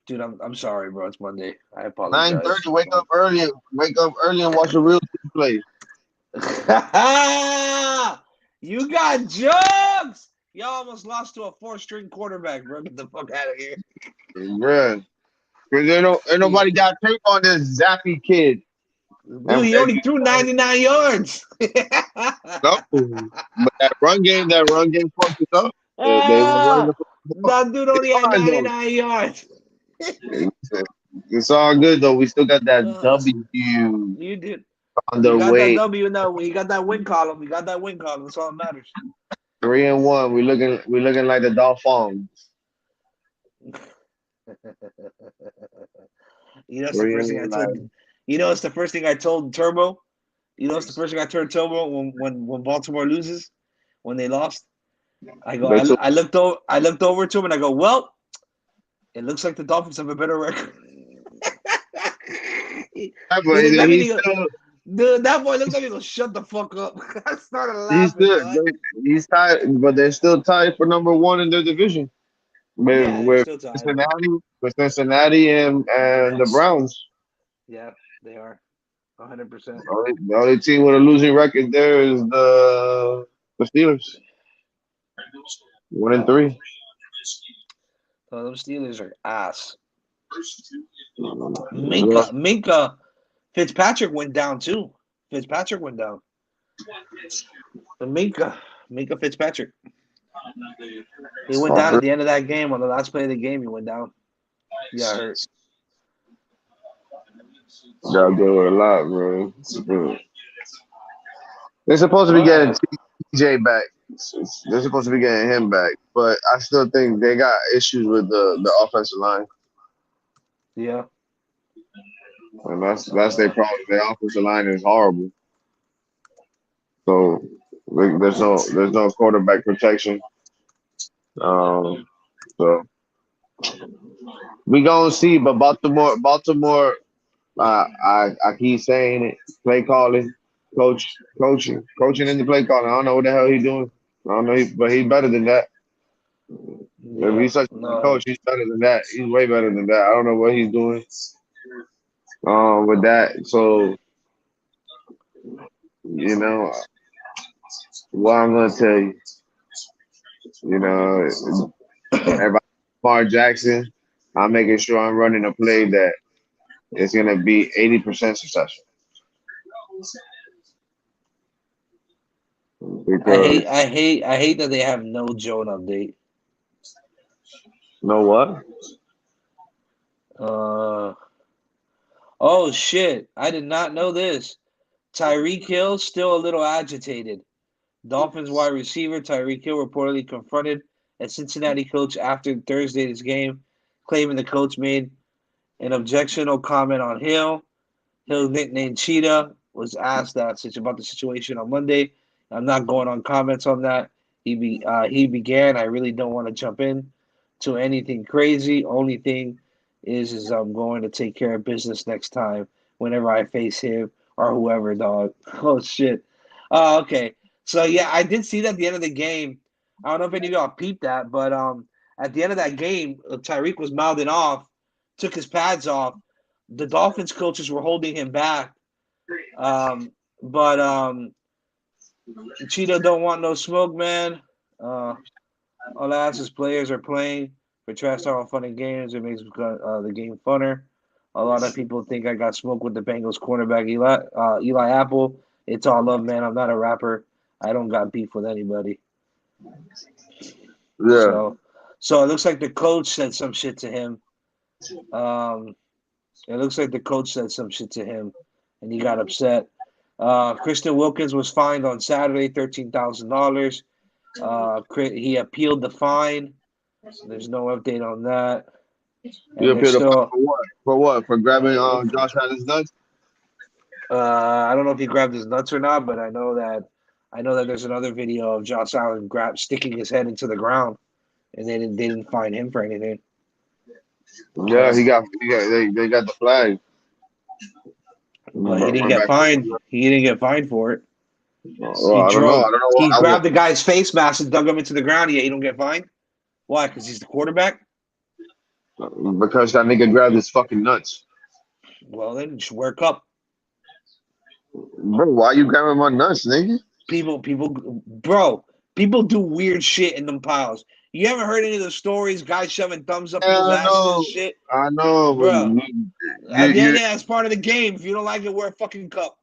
Dude, I'm sorry, bro. It's Monday. I Nine apologize. thirty. Wake up early. Wake up early and watch the real team play. You got jokes. Y'all almost lost to a four-string quarterback, bro. Get the fuck out of here. Bruh. Because ain't nobody got tape on this Zappy kid. Dude, he only threw 99 yards. No. But that run game fucked it up. They were running Ah, the ball. that dude It's only had fine though. 99 yards. It's all good though. We still got that Uh, W you did. on You the got that way. W now. You got that win column. You got that win column. That's all that matters. 3-1. We looking like the Dolphins. It's the Three first and thing I one told like you. It's the first thing I told Turbo. It's the first thing I told Turbo when Baltimore loses, when they lost. I go. they took I looked over to him and I go, well, it looks like the Dolphins have a better record. he that, he but looked at me and he he's goes, still dude, that boy looked at me and goes, shut the fuck up. I started he's laughing, still dog. he's tied, but they're still tied for number one in their division with Yeah, they're with still tied. Cincinnati, and the Browns. Yeah, they are. 100%. The only team with a losing record there is the Steelers. 1-3. So those Steelers are ass. Yeah. Minka Fitzpatrick went down too. Fitzpatrick went down. The Minka Fitzpatrick. He went down at the end of that game on the last play of the game. He went down. He got hurt. Y'all do it a lot, bro. They're supposed to be All getting right. TJ back. They're supposed to be getting him back, but I still think they got issues with the offensive line, Yeah. and that's their problem. Their offensive line is horrible. So there's no quarterback protection. Um, so we gonna see, but Baltimore I keep saying it. Play calling, coaching in the play calling. I don't know what the hell he's doing. I don't know, but he's better than that. If Yeah, he's such a good no. coach, he's better than that. He's way better than that. I don't know what he's doing with that. So you know what I'm gonna tell you. You know, if I'm Lamar Jackson, I'm making sure I'm running a play that is gonna be 80% successful. Because I hate that they have no Joan update. you know what? Uh, oh shit! I did not know this. Tyreek Hill still a little agitated. Dolphins wide receiver Tyreek Hill reportedly confronted a Cincinnati coach after Thursday's game, claiming the coach made an objectionable comment on Hill. Hill, nicknamed Cheetah, was asked about the situation on Monday. I'm not going on comments on that. He began. I really don't want to jump in to anything crazy. Only thing is I'm going to take care of business next time whenever I face him or whoever, dog. Oh shit. Okay. So yeah, I did see that at the end of the game. I don't know if any of y'all peeped that, but at the end of that game, Tyreek was mouthing off, took his pads off. The Dolphins coaches were holding him back. But Cheetah don't want no smoke, man. All I ask is players are playing for trash talk fun and games. It makes the game funner. A lot of people think I got smoked with the Bengals cornerback Eli Apple. It's all love, man. I'm not a rapper. I don't got beef with anybody. Yeah, So it looks like the coach said some shit to him. It looks like the coach said some shit to him, and he got upset. Kristen Wilkins was fined on Saturday, $13,000. He appealed the fine. There's no update on that, you and there's appeal the fight still. for what? For what? For grabbing Josh Allen's nuts? I don't know if he grabbed his nuts or not, but I know that there's another video of Josh Allen sticking his head into the ground, and they didn't fine him for anything. Yeah, So, they got the flag. but he didn't Run get back. fined. He didn't get fined for it. Well, He I don't know. drove. I don't know. He grabbed the guy's face mask and dug him into the ground. Yeah, he don't get fined. Why? Because he's the quarterback. Because that nigga grabbed his fucking nuts. Well, then you should wear a cup. Bro, why you grabbing my nuts, nigga? Bro, people do weird shit in them piles. You ever heard any of the stories? Guys shoving thumbs up Yeah, people's I asses and know. shit. I know, but Bro, at the end of you the day, that's part of the game. If you don't like it, wear a fucking cup.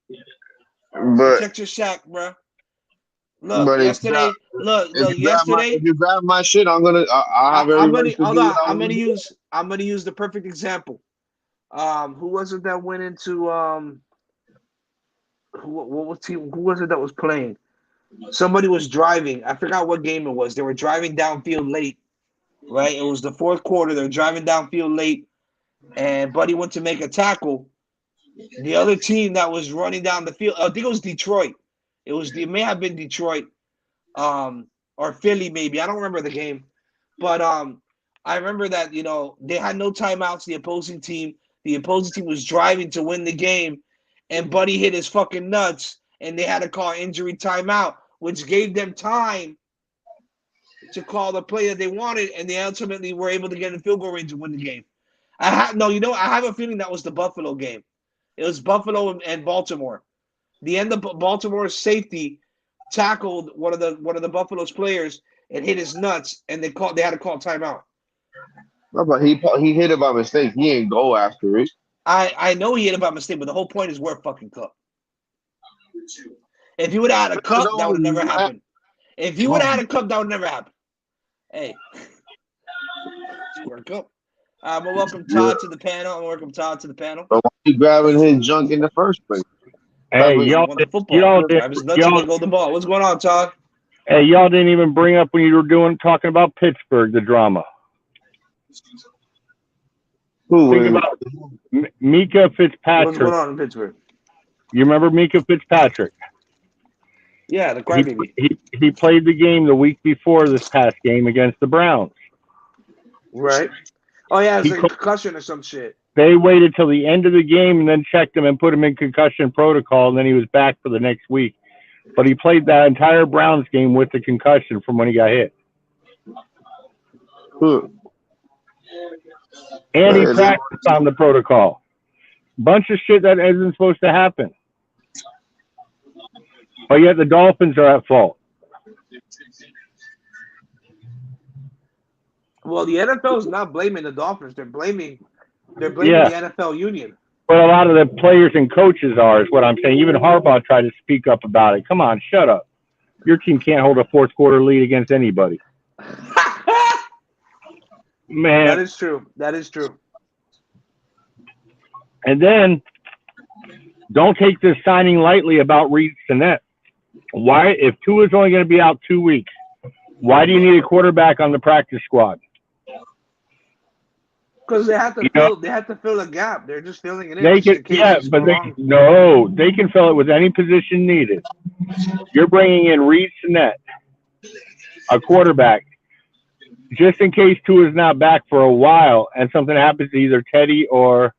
but Protect your shack, bro. but Yesterday. if you grab my shit, I have every I'm gonna right to hold do on. what I want to do. I'm gonna use the perfect example. Who was it that went into who was it that was playing? Somebody was driving. I forgot what game it was. They were driving downfield late, right? It was the fourth quarter. They're driving downfield late, and Buddy went to make a tackle. The other team that was running down the field, I think it was Detroit. It may have been Detroit, or Philly, maybe. I don't remember the game, but I remember that they had no timeouts. The opposing team was driving to win the game, and Buddy hit his fucking nuts, and they had to call injury timeout, which gave them time to call the play that they wanted, and they ultimately were able to get in field goal range and win the game. I have a feeling that was the Buffalo game. It was Buffalo and Baltimore. The end of Baltimore's safety tackled one of the Buffalo's players and hit his nuts, and they had to call timeout. No, but he hit it by mistake. He ain't go after it. I know he hit it by mistake, but the whole point is wear a fucking cup. If he would have had a cup, that would have never happened. If he would have had a cup, that would never happen. Hey, wear a cup. I'm gonna welcome Todd to the panel. But why you grabbing his junk in the first place? Hey, He won the football. Grab his nuts and let go of the ball. What's going on, Todd? Hey, y'all didn't even bring up when you were talking about Pittsburgh, the drama. Think about Mika Fitzpatrick. What's going on in Pittsburgh? You remember Mika Fitzpatrick? Yeah, the crybaby. He played the game the week before this past game against the Browns. Right. Oh yeah, it's a concussion or some shit. They waited till the end of the game and then checked him and put him in concussion protocol, and then he was back for the next week. But he played that entire Browns game with the concussion from when he got hit. And he practiced on the protocol. Bunch of shit that isn't supposed to happen. But yet the Dolphins are at fault. Well, the NFL is not blaming the Dolphins. They're blaming the NFL union. But a lot of the players and coaches are, is what I'm saying. Even Harbaugh tried to speak up about it. Come on, shut up. Your team can't hold a fourth quarter lead against anybody. Man. That is true. That is true. And then don't take this signing lightly about Reed Sinnett. Why, if Tua's only going to be out 2 weeks, why do you need a quarterback on the practice squad? Because they have to fill a gap. They're just filling it in. They can fill it with any position needed. You're bringing in Reed Sinnett, a quarterback, just in case Tua's not back for a while and something happens to either Teddy or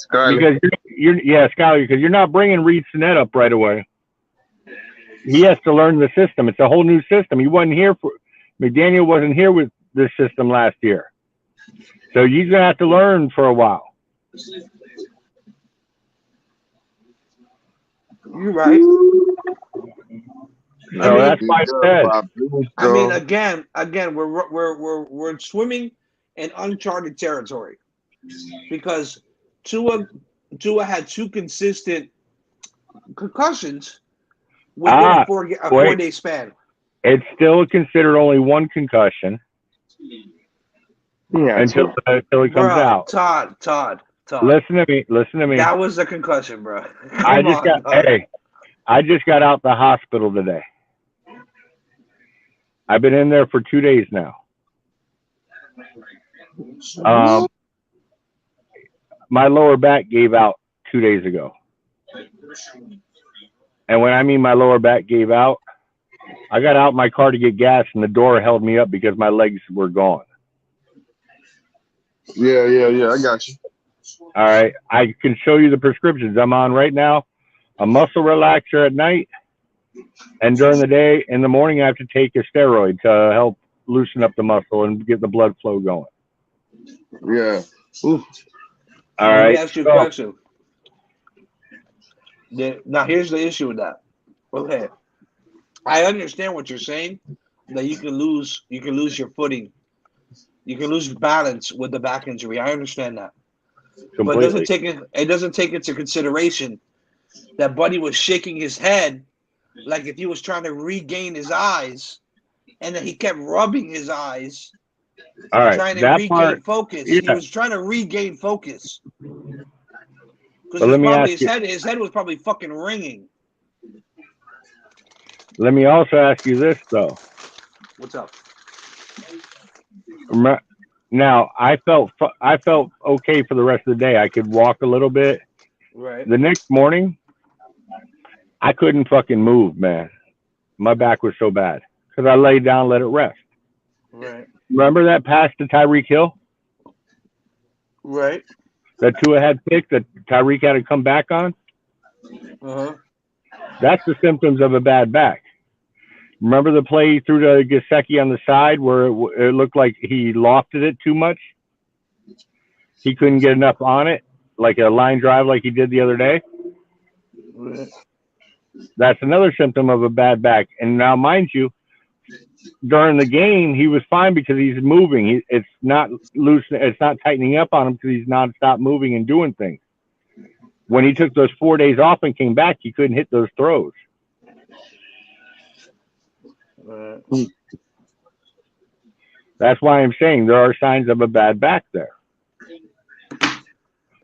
Skyler. Because you're not bringing Reed Sinnett up right away. He has to learn the system. It's a whole new system. McDaniel wasn't here with this system last year. So he's going to have to learn for a while. You're right. So that's my said. I mean, again, we're swimming in uncharted territory because Tua had 2 consistent concussions within a 4-day span. It's still considered only 1 concussion. Yeah, until it comes out. Todd. Listen to me. That was a concussion, bro. I just got out the hospital today. I've been in there for 2 days now. My lower back gave out 2 days ago. And when I mean my lower back gave out, I got out my car to get gas and the door held me up because my legs were gone. Yeah, I got you. All right. I can show you the prescriptions I'm on right now. A muscle relaxer at night. And during the day, in the morning, I have to take a steroid to help loosen up the muscle and get the blood flow going. Yeah. Oof. All right. Let me ask you a question. Now, here's the issue with that. Okay. I understand what you're saying, that you can lose your footing. You can lose balance with the back injury. I understand that. Completely. But it doesn't take into consideration that Buddy was shaking his head like if he was trying to regain his eyes, and then he kept rubbing his eyes, trying to regain focus. Yeah. He was trying to regain focus. Because his head was probably fucking ringing. Let me also ask you this, though. What's up? Now, I felt okay for the rest of the day. I could walk a little bit. Right. The next morning, I couldn't fucking move, man. My back was so bad because I laid down, let it rest. Right. Remember that pass to Tyreek Hill? Right. That Tua had picked that Tyreek had to come back on? Uh-huh. That's the symptoms of a bad back. Remember the play through to Gesicki on the side where it looked like he lofted it too much? He couldn't get enough on it, like a line drive like he did the other day? Right. That's another symptom of a bad back. And now, mind you, during the game, he was fine because he's moving. It's not loose. It's not tightening up on him because he's nonstop moving and doing things. When he took those 4 days off and came back, he couldn't hit those throws. That's why I'm saying there are signs of a bad back there.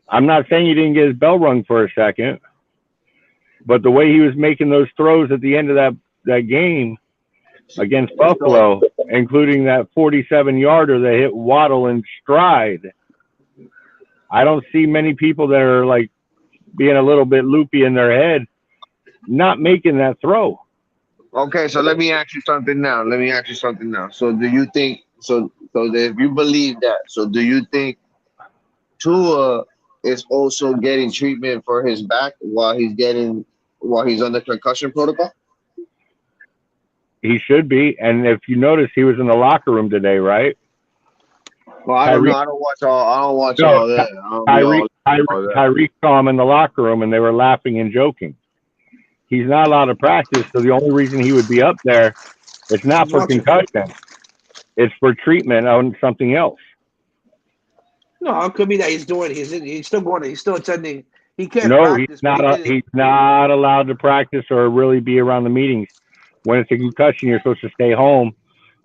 I'm not saying he didn't get his bell rung for a second, but the way he was making those throws at the end of that game against Buffalo, including that 47-yarder that hit Waddle in stride, I don't see many people that are like being a little bit loopy in their head not making that throw. Okay, so let me ask you something now. So do you think if you believe that, so do you think Tua is also getting treatment for his back while he's under concussion protocol? He should be. And if you notice, he was in the locker room today, right? Well, I don't know. I don't watch all that. Tyreek saw him in the locker room, and they were laughing and joking. He's not allowed to practice, so the only reason he would be up there, it's not for concussion. It's for treatment on something else. No, it could be that he's still going. He's still attending. He can't practice. He's not allowed to practice or really be around the meetings. When it's a concussion, you're supposed to stay home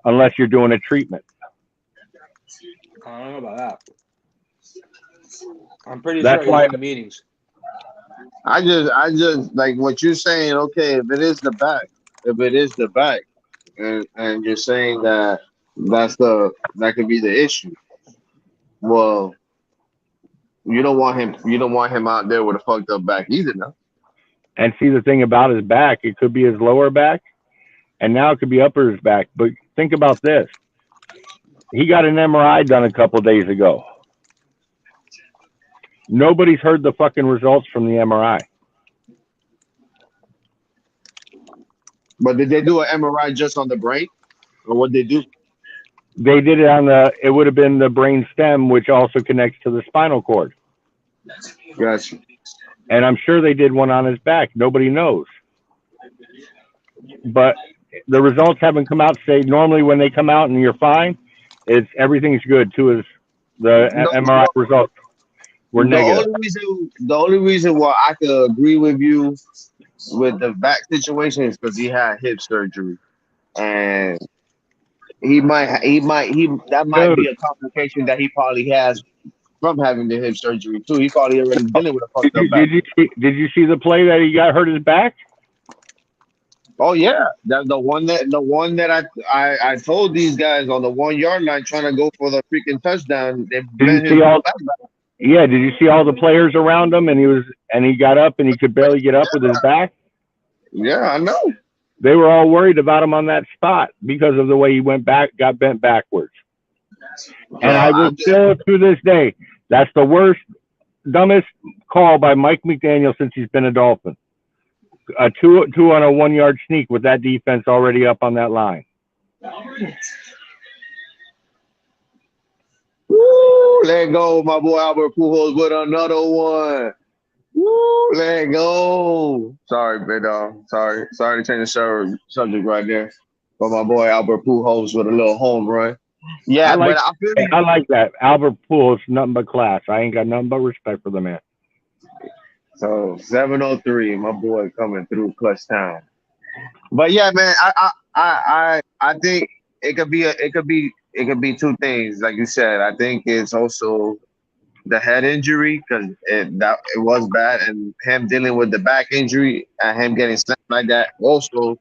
unless you're doing a treatment. I don't know about that. I'm pretty sure he's in the meetings. I just like what you're saying. Okay, if it is the back, and you're saying that that could be the issue. Well, you don't want him out there with a fucked up back either, no. And see, the thing about his back, it could be his lower back, and now it could be upper his back. But think about this: he got an MRI done a couple days ago. Nobody's heard the fucking results from the MRI. But did they do an MRI just on the brain, or what they do? They did it it would have been the brain stem, which also connects to the spinal cord. Gotcha. And I'm sure they did one on his back. Nobody knows. But the results haven't come out. Say normally when they come out and you're fine, everything's good too. The MRI results were negative. The only reason why I could agree with you with the back situation is because he had hip surgery, and that might be a complication that he probably has from having the hip surgery too. He probably already dealing with a fucked up back. Did you see the play that he got hurt his back? Oh yeah, that's the one that I told these guys on the 1 yard line trying to go for the freaking touchdown. Did you see all the players around him and he got up and he could barely get up with his back? Yeah, I know. They were all worried about him on that spot because of the way he got bent backwards. And I will still, to this day, that's the worst, dumbest call by Mike McDaniel since he's been a Dolphin. A two on a 1 yard sneak with that defense already up on that line. Woo, let go, my boy Albert Pujols with another one. Woo, let go. Sorry, big dog. Sorry to change the subject right there. But my boy Albert Pujols with a little home run. Yeah, I like that. Albert Pujols, nothing but class. I ain't got nothing but respect for the man. So 703, my boy coming through clutch town. But yeah, man, I think it could be two things, like you said. I think it's also the head injury because it was bad, and him dealing with the back injury and him getting slapped like that. Also,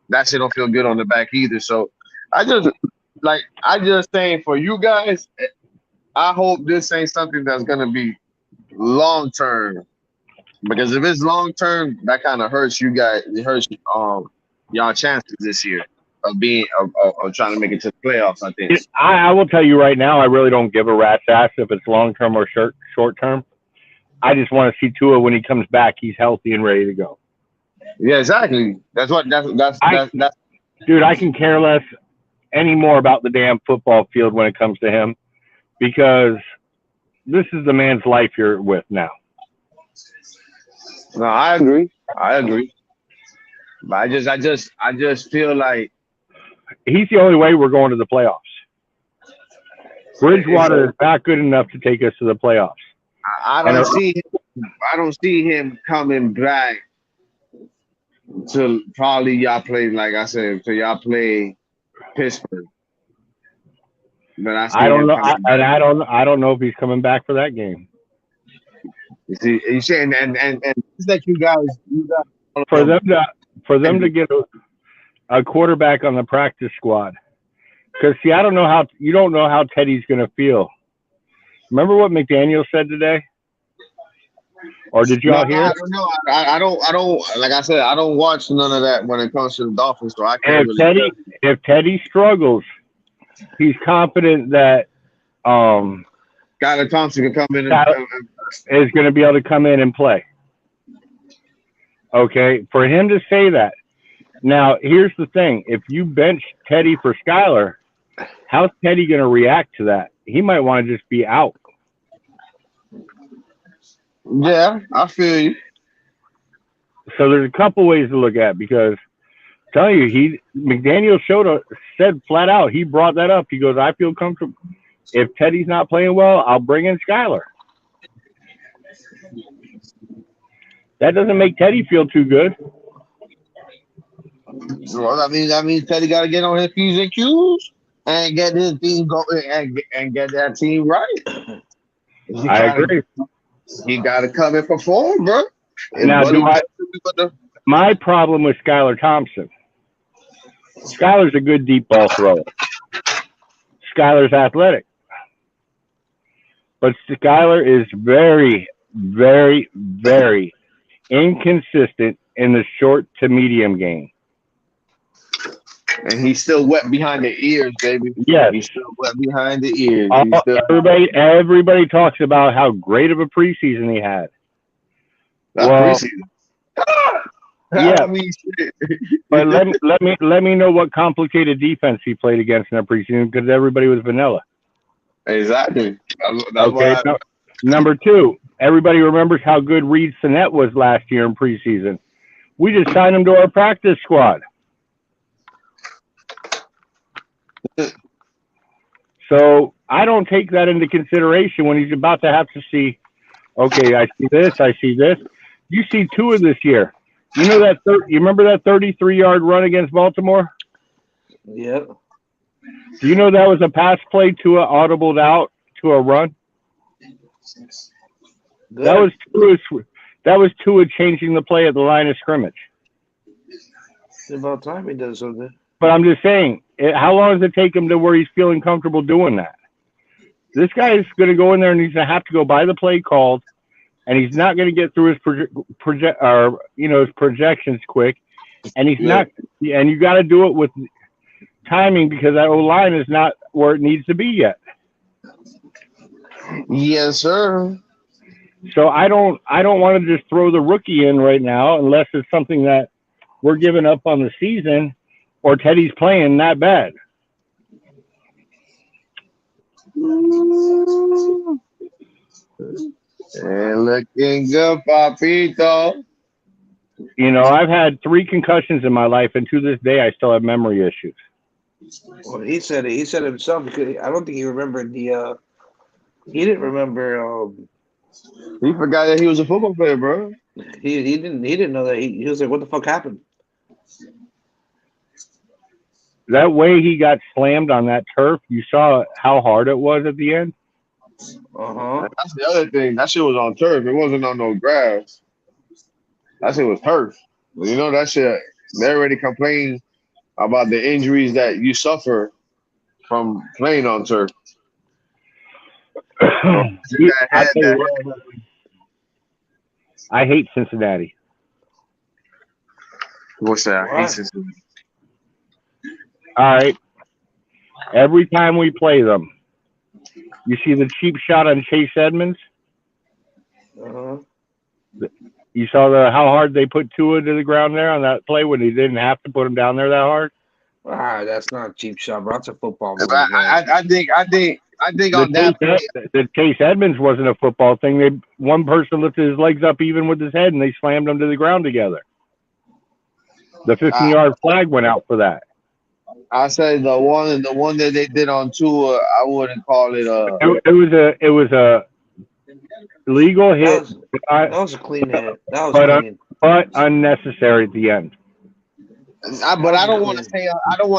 that shit don't feel good on the back either. So I just saying for you guys, I hope this ain't something that's gonna be long term. Because if it's long term, that kind of hurts you guys. It hurts y'all chances this year of being of trying to make it to the playoffs. I think. I will tell you right now, I really don't give a rat's ass if it's long term or short term. I just want to see Tua when he comes back. He's healthy and ready to go. Yeah, exactly. That's. Dude, I can care less anymore about the damn football field when it comes to him, because this is the man's life you're with now. No, I agree. But I just feel like he's the only way we're going to the playoffs. Bridgewater is not good enough to take us to the playoffs. I don't see him coming back to probably y'all play, like I said, to y'all play Pittsburgh. But I don't know. I don't know if he's coming back for that game. You see, and it's like you guys for them to get a quarterback on the practice squad, because see, I don't know how Teddy's going to feel. Remember what McDaniel said today, or did y'all hear? I don't know. I don't. Like I said, I don't watch none of that when it comes to the Dolphins, so I can't. If Teddy struggles, he's confident that Skylar Thompson can come in is going to be able to come in and play. Okay, for him to say that. Now, here's the thing. If you bench Teddy for Skylar, how's Teddy going to react to that? He might want to just be out. Yeah, I feel you. So there's a couple ways to look at it because I'm telling you, McDaniel said flat out, he brought that up. He goes, I feel comfortable. If Teddy's not playing well, I'll bring in Skylar. That doesn't make Teddy feel too good. Well, that means Teddy got to get on his P's and Q's and get his team going and get that team right. I agree. He got to come and perform, bro. Now, my problem with Skylar Thompson, Skylar's a good deep ball thrower. Skylar's athletic. But Skylar is very, very, very inconsistent in the short to medium game. And he's still wet behind the ears, baby. Yes. He's still wet behind the ears. Everybody talks about how great of a preseason he had. Preseason. Yeah. But let me know what complicated defense he played against in that preseason because everybody was vanilla. Exactly. Okay. Number two, everybody remembers how good Reed Sinnett was last year in preseason. We just signed him to our practice squad. So I don't take that into consideration when he's about to have to see, okay, I see this, I see this. You see Tua this year. You know that you remember that 33-yard run against Baltimore? Yep. Do you know that was a pass play Tua audibled out to a run? Good. That was Tua changing the play at the line of scrimmage. It's about time he does something. But I'm just saying, how long does it take him to where he's feeling comfortable doing that? This guy is going to go in there and he's going to have to go by the play called, and he's not going to get through his projections quick, and he's not. And you got to do it with timing because that O-line is not where it needs to be yet. Yes, sir. So I don't want to just throw the rookie in right now unless it's something that we're giving up on the season or Teddy's playing that bad. And looking good, Papito. You know, I've had 3 concussions in my life, and to this day, I still have memory issues. Well, he said it. He said it himself. I don't think he remembered the. He didn't remember. He forgot that he was a football player, bro. He didn't know that. He was like, "What the fuck happened?" That way he got slammed on that turf. You saw how hard it was at the end. That's the other thing. That shit was on turf. It wasn't on no grass. That shit was turf. You know that shit. They already complained about the injuries that you suffer from playing on turf. I hate Cincinnati. What's that? I hate Cincinnati. All right. Every time we play them, you see the cheap shot on Chase Edmonds? You saw how hard they put Tua to the ground there on that play when he didn't have to put him down there that hard? That's not a cheap shot, bro. That's a football move. I think on that play, the Chase Edmonds wasn't a football thing. One person lifted his legs up even with his head, and they slammed him to the ground together. The 15-yard flag went out for that. I say the one that they did on Tua, I wouldn't call it a. It was a legal hit. That was a clean hit. That was clean. But unnecessary at the end. But I don't want to say. I don't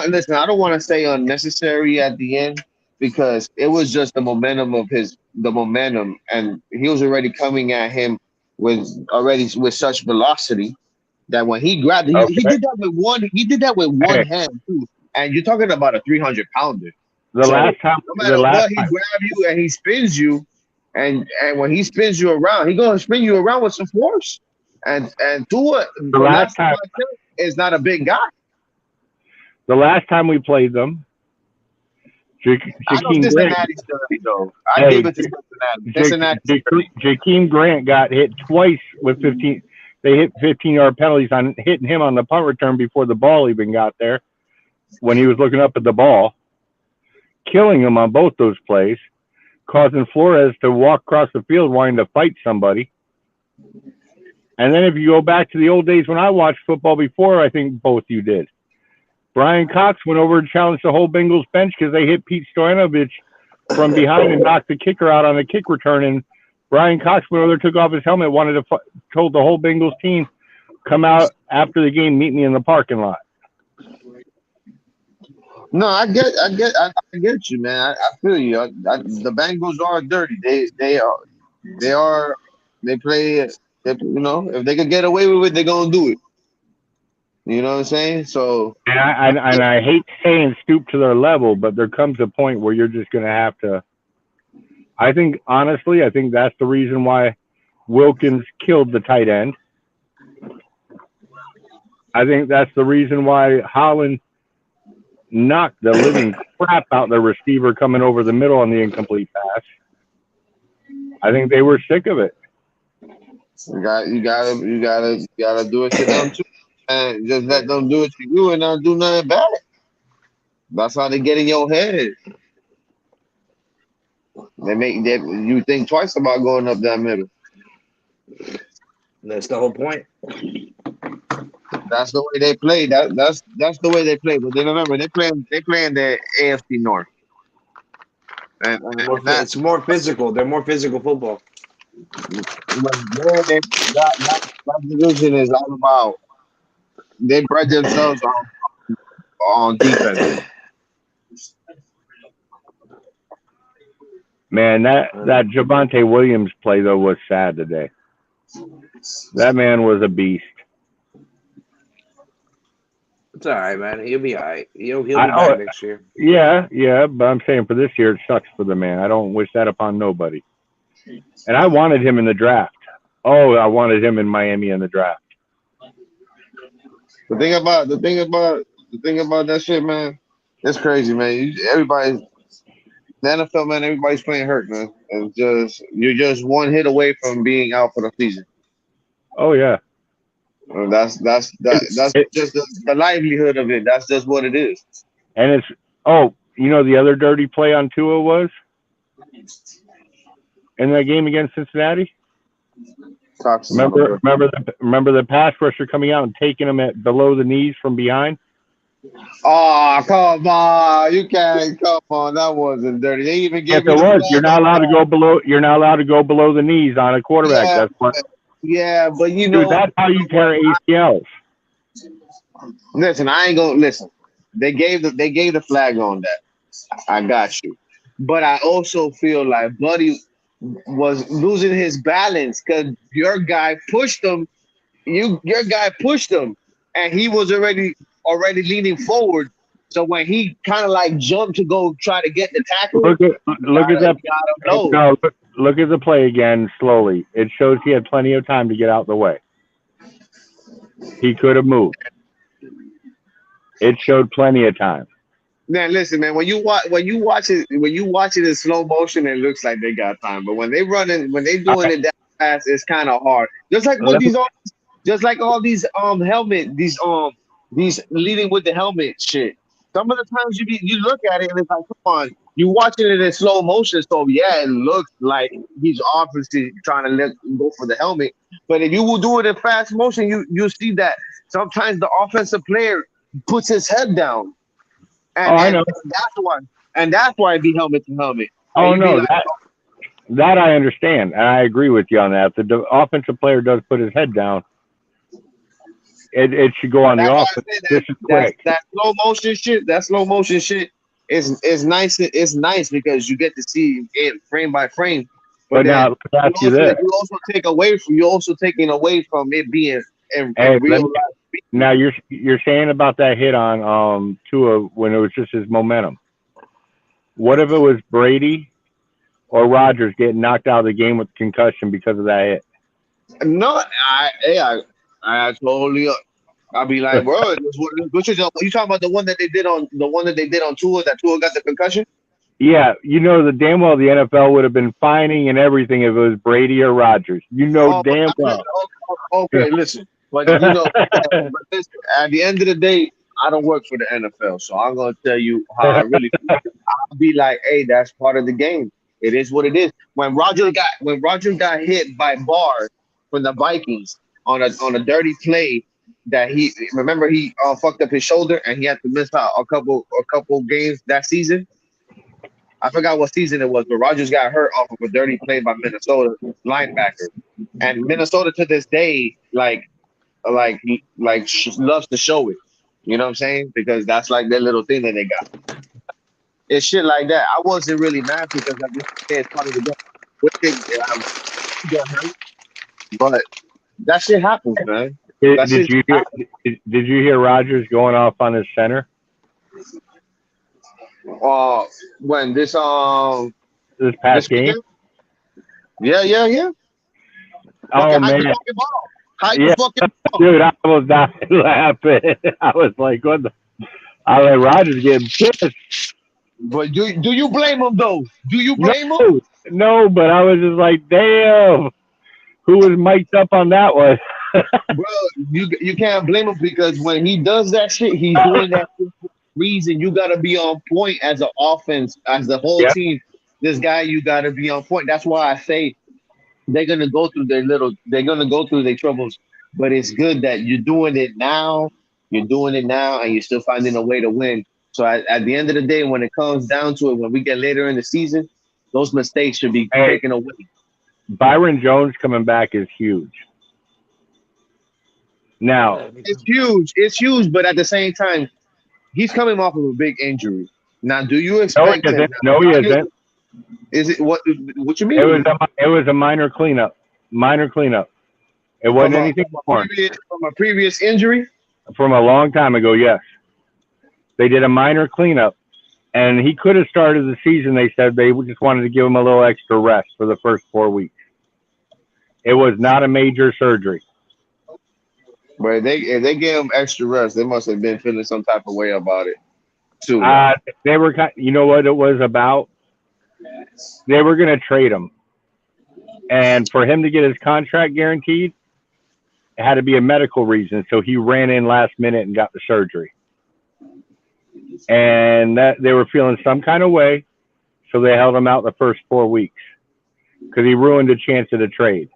want to say unnecessary at the end because it was just the momentum, and he was already coming at him with such velocity that when he grabbed it, he did that with one. He did that with one hand too. And you're talking about a 300-pounder. No matter what, he grabs you and he spins you, and when he spins you around, he's gonna spin you around with some force. And Tua, the last time is not a big guy. The last time we played them, I know Jakeem Grant. Cincinnati's dirty though. I Hey, give it to Cincinnati. Cincinnati's dirty. Jakeem Grant got hit twice with 15. They hit 15-yard penalties on hitting him on the punt return before the ball even got there. When he was looking up at the ball, killing him on both those plays, causing Flores to walk across the field wanting to fight somebody. And then if you go back to the old days when I watched football before, I think both you did. Brian Cox went over and challenged the whole Bengals bench because they hit Pete Stoyanovich from behind and knocked the kicker out on a kick return. And Brian Cox went over there, took off his helmet, told the whole Bengals team, come out after the game, meet me in the parking lot. No, I get you, man. I feel you. The Bengals are dirty. They play. If they could get away with it, they're gonna do it. You know what I'm saying? So, and I hate saying stoop to their level, but there comes a point where you're just gonna have to. I think that's the reason why Wilkins killed the tight end. I think that's the reason why Holland knocked the living crap out the receiver coming over the middle on the incomplete pass. I think they were sick of it. You gotta do it to them too, and just let them do it to you and not do nothing about it. That's how they get in your head. You think twice about going up that middle. That's the whole point. That's the way they play. That's the way they play. But then remember, they playing the AFC North. And It's more physical. They're more physical football. That division is all about. They bred themselves on defense. Man, that Javonte Williams play though was sad today. That man was a beast. It's all right, man. He'll be all right. He'll be back next year. Yeah, but I'm saying for this year, it sucks for the man. I don't wish that upon nobody. And I wanted him in the draft. Oh, I wanted him in Miami in the draft. The thing about that shit, man, it's crazy, man. The NFL, man, everybody's playing hurt, man. And you're just one hit away from being out for the season. Oh yeah. That's just the livelihood of it. That's just what it is. And the other dirty play on Tua was in that game against Cincinnati. Remember the pass rusher coming out and taking him at below the knees from behind. Oh, come on! You can't. Come on, that wasn't dirty. They even gave it was. You're not allowed to go below. You're not allowed to go below the knees on a quarterback. Yeah, that's what. Yeah, but Dude, that's how you tear ACLs. Listen, I ain't gonna listen. They gave the flag on that. I got you, but I also feel like Buddy was losing his balance because your guy pushed him. Your guy pushed him, and he was already leaning forward. So when he kind of like jumped to go try to get the tackle, look at that. No, look at the play again slowly. It shows he had plenty of time to get out the way. He could have moved. It showed plenty of time. Man, listen, man. When you watch it in slow motion, it looks like they got time. But when they doing it that fast, it's kind of hard. Just like all these helmet, these leading with the helmet shit. Some of the times you look at it and it's like, come on, you watching it in slow motion, so yeah, it looks like he's obviously trying to go for the helmet. But if you will do it in fast motion, you see that sometimes the offensive player puts his head down. I know. That's why it be helmet to helmet. Oh no, like, that I understand, and I agree with you on that. If the offensive player does put his head down, it should go on the offense. This is quick. That slow motion shit is nice. It's nice because you get to see it frame by frame. But now let me ask you this: you're also taking away from it being in real life. Now you're saying about that hit on Tua when it was just his momentum. What if it was Brady or Rodgers getting knocked out of the game with concussion because of that hit? No, I totally. I'll be like, bro, what you talking about? The one that they did on Tua, that Tua got the concussion? Yeah, you know the damn well the NFL would have been fining and everything if it was Brady or Rodgers. You know Oh, but damn well. okay, listen. But but listen, at the end of the day, I don't work for the NFL, so I'm gonna tell you how I really feel. I'll be like, hey, that's part of the game. It is what it is. When Roger got hit by Barr from the Vikings on a dirty play that he fucked up his shoulder and he had to miss out a couple games that season. I forgot what season it was, but Rogers got hurt off of a dirty play by Minnesota linebacker. And Minnesota to this day, loves to show it. You know what I'm saying? Because that's like their little thing that they got. It's shit like that. I wasn't really mad because I just say it's part of the game. Wicked, get hurt, but that shit happens, man. Did, That did shit you hear? happens. Did you hear Rodgers going off on his center When this past this game? weekend? Yeah. Oh Fucking hype the man, fucking ball. Hype the yeah, fucking ball. dude, I was dying laughing. I was like, what the? I was like, Rodgers getting pissed. But do you blame him though? Do you No, blame him? no, but I was just like, damn, who was mic'd up on that one? Bro, you can't blame him because when he does that shit, he's doing that for a reason. You gotta be on point as an offense, as the whole Yeah. team. This guy, you gotta be on point. That's why I say they're gonna go through their troubles. But it's good that you're doing it now. You're doing it now, and you're still finding a way to win. So at the end of the day, when it comes down to it, when we get later in the season, those mistakes should be Hey, taken away. Byron Jones coming back is huge. Now, It's huge, but at the same time, he's coming off of a big injury. Now, do you no, he expect him? isn't. No, he isn't. Is it what? What you It was mean? it was a minor cleanup. Minor cleanup. It wasn't anything more. From a previous injury? From a long time ago, yes. They did a minor cleanup, and he could have started the season. They said they just wanted to give him a little extra rest for the first 4 weeks. It was not a major surgery. But if they gave him extra rest, they must have been feeling some type of way about it too. They were you know what it was about? They were going to trade him, and for him to get his contract guaranteed, it had to be a medical reason. So he ran in last minute and got the surgery, and that they were feeling some kind of way, so they held him out the first 4 weeks because he ruined the chance of the trade.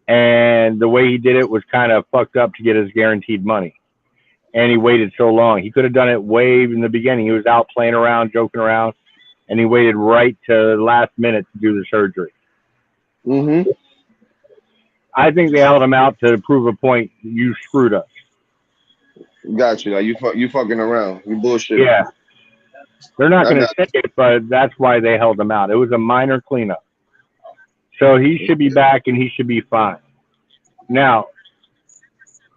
And the way he did it was kind of fucked up to get his guaranteed money. And he waited so long. He could have done it way in the beginning. He was out playing around, joking around, and he waited right to the last minute to do the surgery. Mm-hmm. I think they held him out to prove a point. You screwed us. Got you. Like you fucking around. You bullshit. Yeah. They're not I going to got say it, but that's why they held him out. It was a minor cleanup. So he should be back and he should be fine. Now,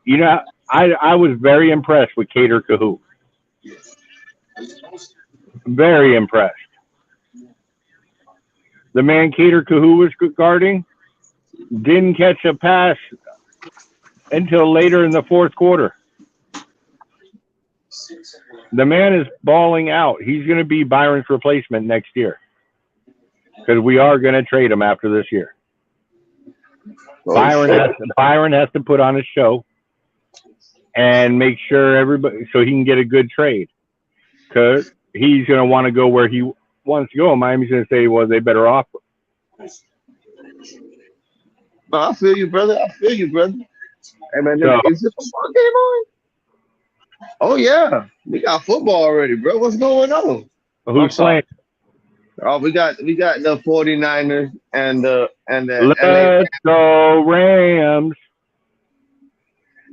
you know, I was very impressed with Cater Kahoo. Very impressed. The man Cater Kahoo was guarding didn't catch a pass until later in the fourth quarter. The man is balling out. He's going to be Byron's replacement next year because we are going to trade him after this year. Byron has to put on a show and make sure everybody so he can get a good trade because he's going to want to go where he wants to go. And Miami's going to say, well, they better offer. No, I feel you, brother. Hey, man, So, is this football game on? Oh, yeah. We got football already, bro. What's going on? who's playing? Oh, we got the 49ers and the Let's go Rams.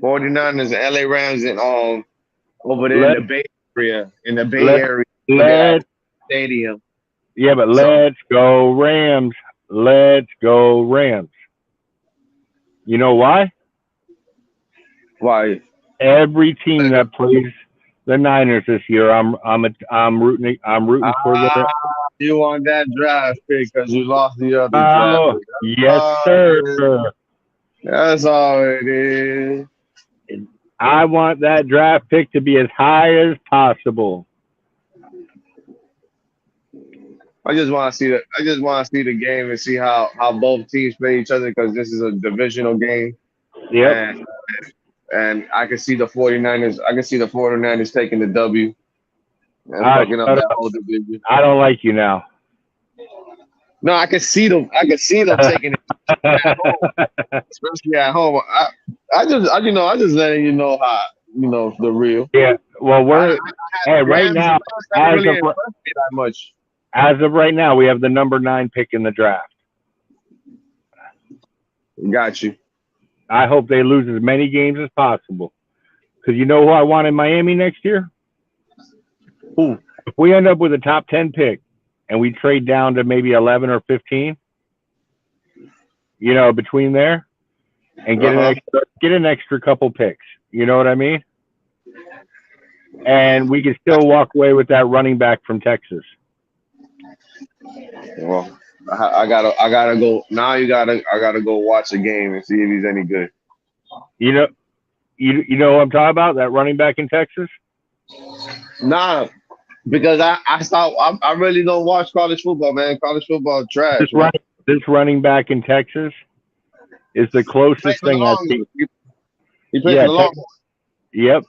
49ers and LA Rams and over there in the Bay Area. Let's Stadium. Yeah, but let's go Rams. Let's go Rams. You know why? Why? Every team that plays the Niners this year, I'm rooting for the. You want that draft pick because you lost the other Oh, draft. yes, sir. That's all it is. I want that draft pick to be as high as possible. I just want to see the. I just want to see the game and see how both teams play each other because this is a divisional game, Yep. and I can see the 49ers. I can see the 49ers taking the W and fucking up Shut that up. whole division. I don't like you now. No, I can see them. I can see them taking it at home, especially at home. I just letting you know how the real. Yeah. Well, we're hey right Rams now haven't as really of impressed me that much. right now we have the number 9 pick in the draft. Got you. I hope they lose as many games as possible. Because you know who I want in Miami next year? Who? If we end up with a top 10 pick and we trade down to maybe 11 or 15, between there, and get an extra couple picks. You know what I mean? And we can still walk away with that running back from Texas. Well, I gotta go now. I gotta go watch the game and see if he's any good. You know what I'm talking about? That running back in Texas? Nah, because I really don't watch college football, man. College football trash. This running back in Texas is the closest thing I've seen. He plays for the Longhorns. Yep.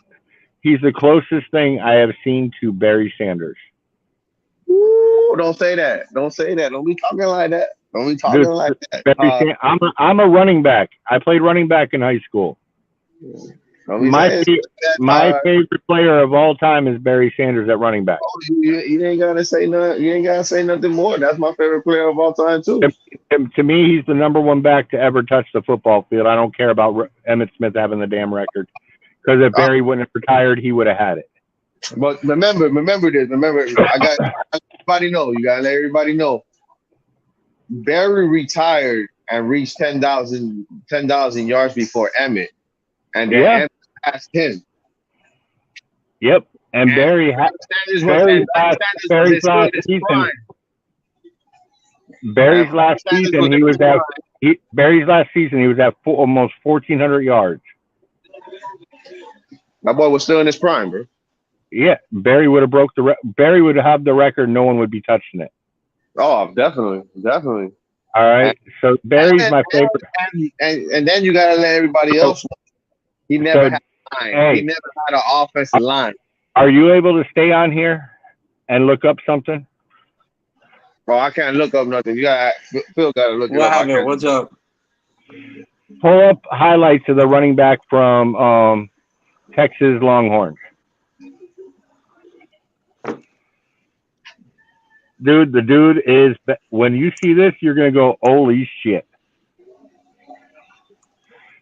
He's the closest thing I have seen to Barry Sanders. Ooh, don't say that. Don't say that. Don't be talking like that. Don't be talking like that. I'm a running back. I played running back in high school. My favorite player of all time is Barry Sanders at running back. Oh, you ain't gotta say nothing. You ain't gotta say nothing more. That's my favorite player of all time too. To me, he's the number 1 back to ever touch the football field. I don't care about Emmitt Smith having the damn record. Because if Barry wouldn't have retired, he would have had it. But remember this. Remember, I got everybody know. You gotta let everybody know. Barry retired and reached 10,000 yards before Emmitt, and then Emmitt passed him. Yep, and Barry's last season. Barry's last season, he was at almost 1,400 yards. That boy was still in his prime, bro. Yeah, Barry would have Barry would have the record. No one would be touching it. Oh, definitely. All right, so Barry's my favorite. And then you gotta let everybody else know. He never had a line. He never had an offensive line. Are you able to stay on here and look up something? Oh, I can't look up nothing. Phil gotta look it up. What happened? What's up? Pull up highlights of the running back from Texas Longhorns. Dude, the dude is, when you see this, you're going to go, holy shit.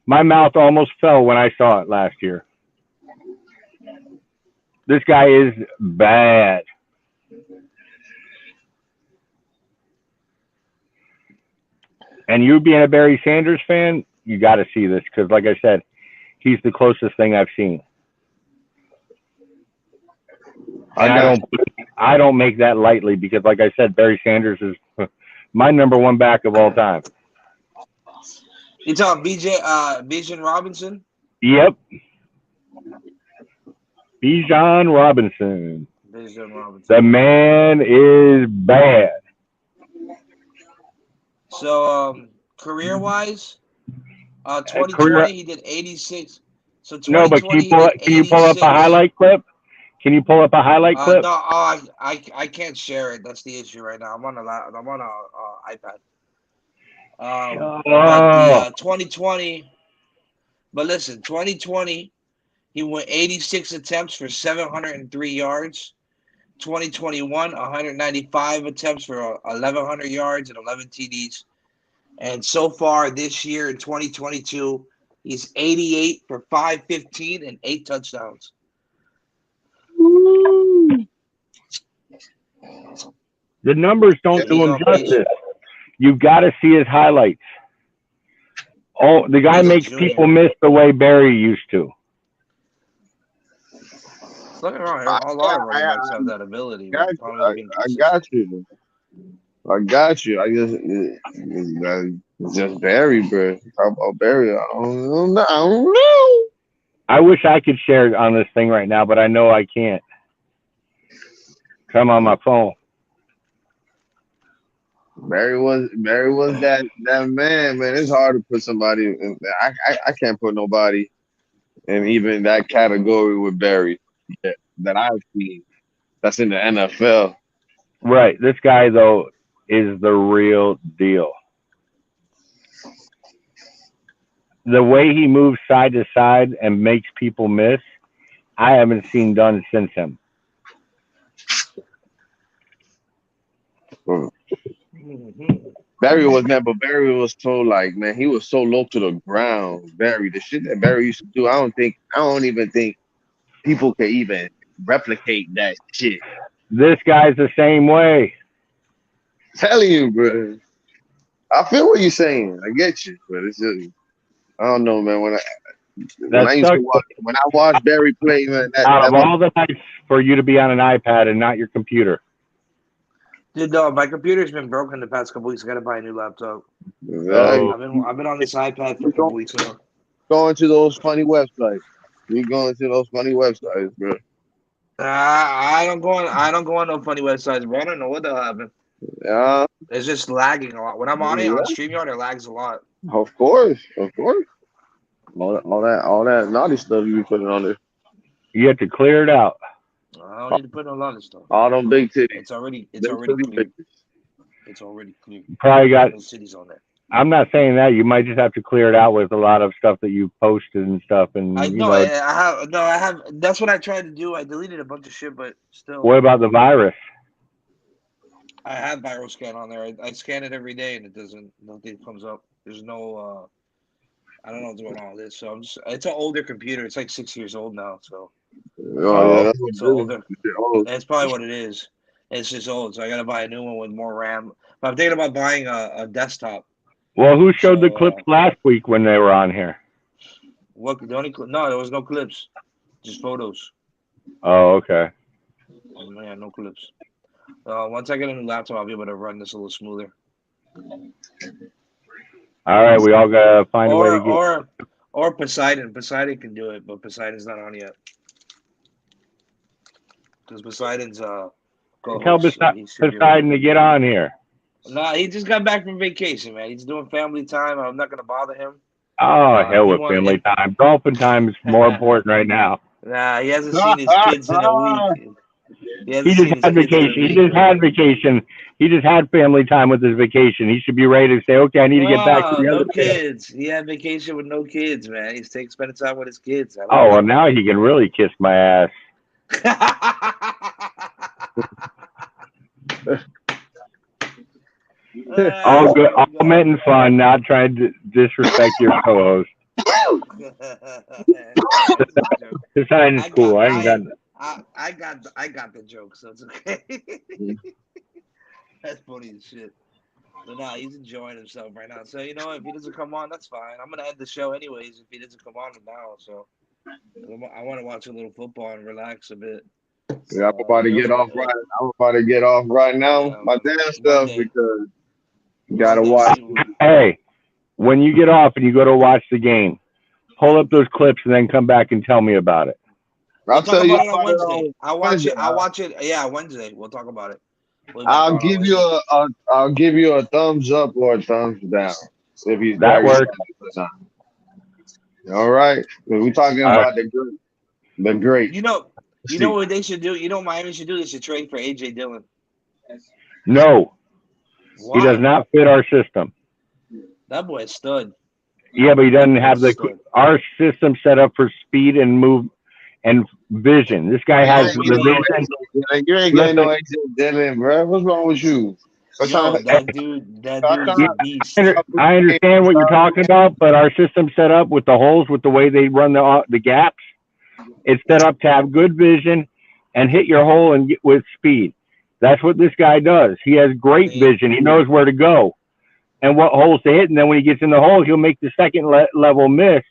My mouth almost fell when I saw it last year. This guy is bad. And you being a Barry Sanders fan, you got to see this because, like I said, he's the closest thing I've seen. And I don't make that lightly because, like I said, Barry Sanders is my number 1 back of all time. You talking Bijan Robinson? Yep. Bijan Robinson. The man is bad. So, career-wise, 2020 he did 86. So 2020, no, but can you pull up a highlight clip? Can you pull up a highlight clip? No, I can't share it. That's the issue right now. I'm on a iPad. But 2020. But listen, 2020, he went 86 attempts for 703 yards. 2021, 195 attempts for 1,100 yards and 11 TDs. And so far this year in 2022, he's 88 for 515 and 8 touchdowns. The numbers don't do him justice. You've got to see his highlights. Oh, the guy makes people miss the way Barry used to. Look around here. A lot of running backs have that ability. I got you. It's just Barry, bro. Talk about Barry. I don't know. I wish I could share it on this thing right now, but I know I can't. Come on my phone. Barry was that man, man. It's hard to put somebody in, I can't put nobody in even that category with Barry that I've seen that's in the NFL. Right. This guy though is the real deal. The way he moves side to side and makes people miss, I haven't seen done since him. Barry was so like, man, he was so low to the ground. Barry, the shit that Barry used to do, I don't even think people can even replicate that shit. This guy's the same way. Telling you, bro. I feel what you're saying. I get you, but it's just, I don't know, man. When I watched Barry play, man, out of all the nights for you to be on an iPad and not your computer. Dude, no, my computer's been broken the past couple weeks. I gotta buy a new laptop. Oh. I've been on this iPad for a couple weeks now. Going to those funny websites. You going to those funny websites, bro? I don't go on no funny websites, bro. I don't know what the hell happened. Yeah. It's just lagging a lot. When I'm on it on StreamYard, it lags a lot. Of course. All that naughty stuff you be putting on there. You have to clear it out. I don't need to put a lot of stuff. All them big titties. It's already clear. It's already clear. You probably got those cities on there. I'm not saying that. You might just have to clear it out with a lot of stuff that you posted and stuff. And I have. That's what I tried to do. I deleted a bunch of shit, but still. What about the virus? I have viral scan on there. I scan it every day, and it doesn't. Nothing comes up. There's no. I don't know what's going on with this. So I'm just. It's an older computer. It's like 6 years old now. So. It's older. That's probably what it is. It's just old, so I gotta buy a new one with more RAM. But I'm thinking about buying a desktop. Well, who showed the clips last week when they were on here? No, there was no clips, just photos. Oh, okay. Yeah, no clips. Once I get a new laptop, I'll be able to run this a little smoother. All right, we all gotta find a way to get. Or Poseidon. Poseidon can do it, but Poseidon's not on yet. Because Poseidon's tell Poseidon to get on here. Nah, he just got back from vacation, man. He's doing family time. I'm not gonna bother him. Oh, hell with family time. Golfing time is more important right now. Nah, he hasn't seen his kids in a week. He just had vacation. He just had vacation. He just had family time with his vacation. He should be ready to say, okay, I need to get back to the other kids. He had vacation with no kids, man. He's spending time with his kids. Well, now he can really kiss my ass. All good, all meant in fun, not trying to disrespect your co-host. Poseidon's cool. I got the joke, so it's okay. That's funny as shit. But nah, he's enjoying himself right now. So if he doesn't come on, that's fine. I'm gonna end the show anyways if he doesn't come on now. So I want to watch a little football and relax a bit. Yeah, I'm about to get off right. I'm about to get off right now. My damn stuff because you gotta watch. Hey, when you get off and you go to watch the game, pull up those clips and then come back and tell me about it. I'll tell you on Wednesday. I'll watch it. Yeah, Wednesday. We'll talk about it. I'll give you a thumbs up or a thumbs down if he's that works. All right, we're talking about the great. You know what they should do? You know what Miami should do? They should trade for AJ Dillon. No. Why? He does not fit our system. That boy is stud. Yeah, but he doesn't have our system set up for speed and move and vision. This guy has the vision. You ain't getting no AJ Dillon, bro. What's wrong with you? That dude is a beast. I understand what you're talking about, but our system's set up with the holes, with the way they run the gaps. It's set up to have good vision and hit your hole and get with speed. That's what this guy does. He has great vision. He knows where to go and what holes to hit. And then when he gets in the hole, he'll make the second level miss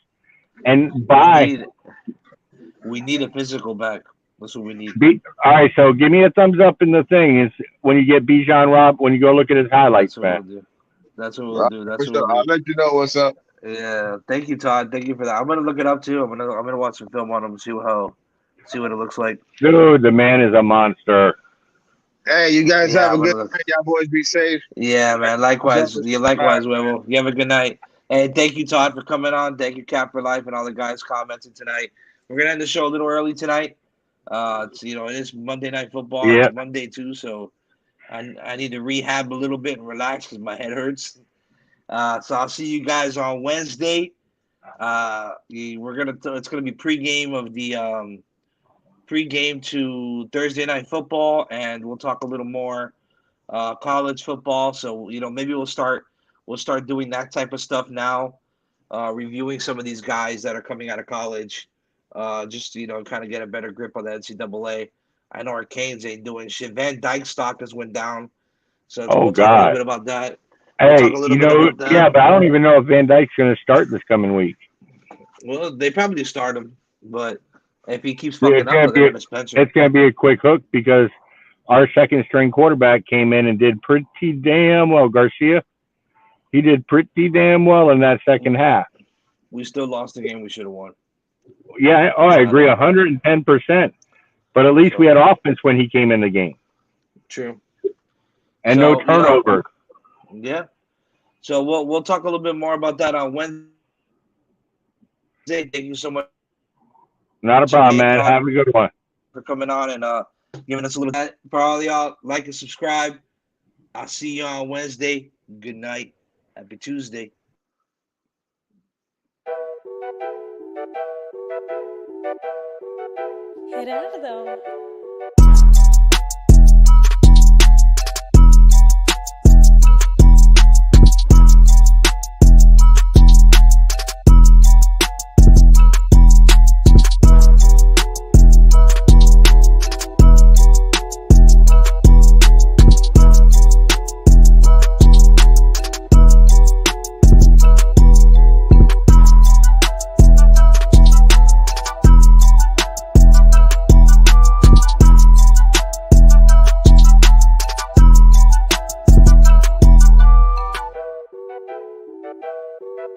and buy. We need a physical back. That's what we need. All right, so give me a thumbs up in the thing. Is when you get Bijan Rob, when you go look at his highlights, man. That's what we'll do. I'll let you know what's up. Yeah, thank you, Todd. Thank you for that. I'm gonna look it up too. I'm gonna watch some film on him and see what it looks like. Dude, the man is a monster. Hey, you guys Yeah, have a I'm good gonna look. night. Y'all boys be safe. Yeah, man. Likewise. Yeah, likewise, Wevel. You have a good night. And thank you, Todd, for coming on. Thank you, Cap for Life, and all the guys commenting tonight. We're gonna end the show a little early tonight. It's, it is Monday Night Football. Yeah. It's Monday too, so I need to rehab a little bit and relax because my head hurts. So I'll see you guys on Wednesday. It's gonna be pregame of the pregame to Thursday Night Football, and we'll talk a little more college football. So maybe we'll start doing that type of stuff now, reviewing some of these guys that are coming out of college, just kind of get a better grip on the NCAA. I know our Canes ain't doing shit. Van Dyke's stock has went down, so Oh we'll talk a little God. bit about that. We'll talk Hey, a little bit about that. yeah, but I don't even know if Van Dyke's going to start this coming week. Well, they probably start him, but if he keeps Yeah, fucking up, they're gonna bench him. it's going to be a quick hook because our second string quarterback came in and did pretty damn well. Garcia, he did pretty damn well in that second half. We still lost the game we should have won. Yeah, I agree 110%. But at least we had offense when he came in the game. True. And no turnover. Yeah. So we'll talk a little bit more about that on Wednesday. Thank you so much. Not a problem, man. Have a good one. For coming on and giving us a little. For all y'all, like and subscribe. I'll see you on Wednesday. Good night. Happy Tuesday. Gerardo.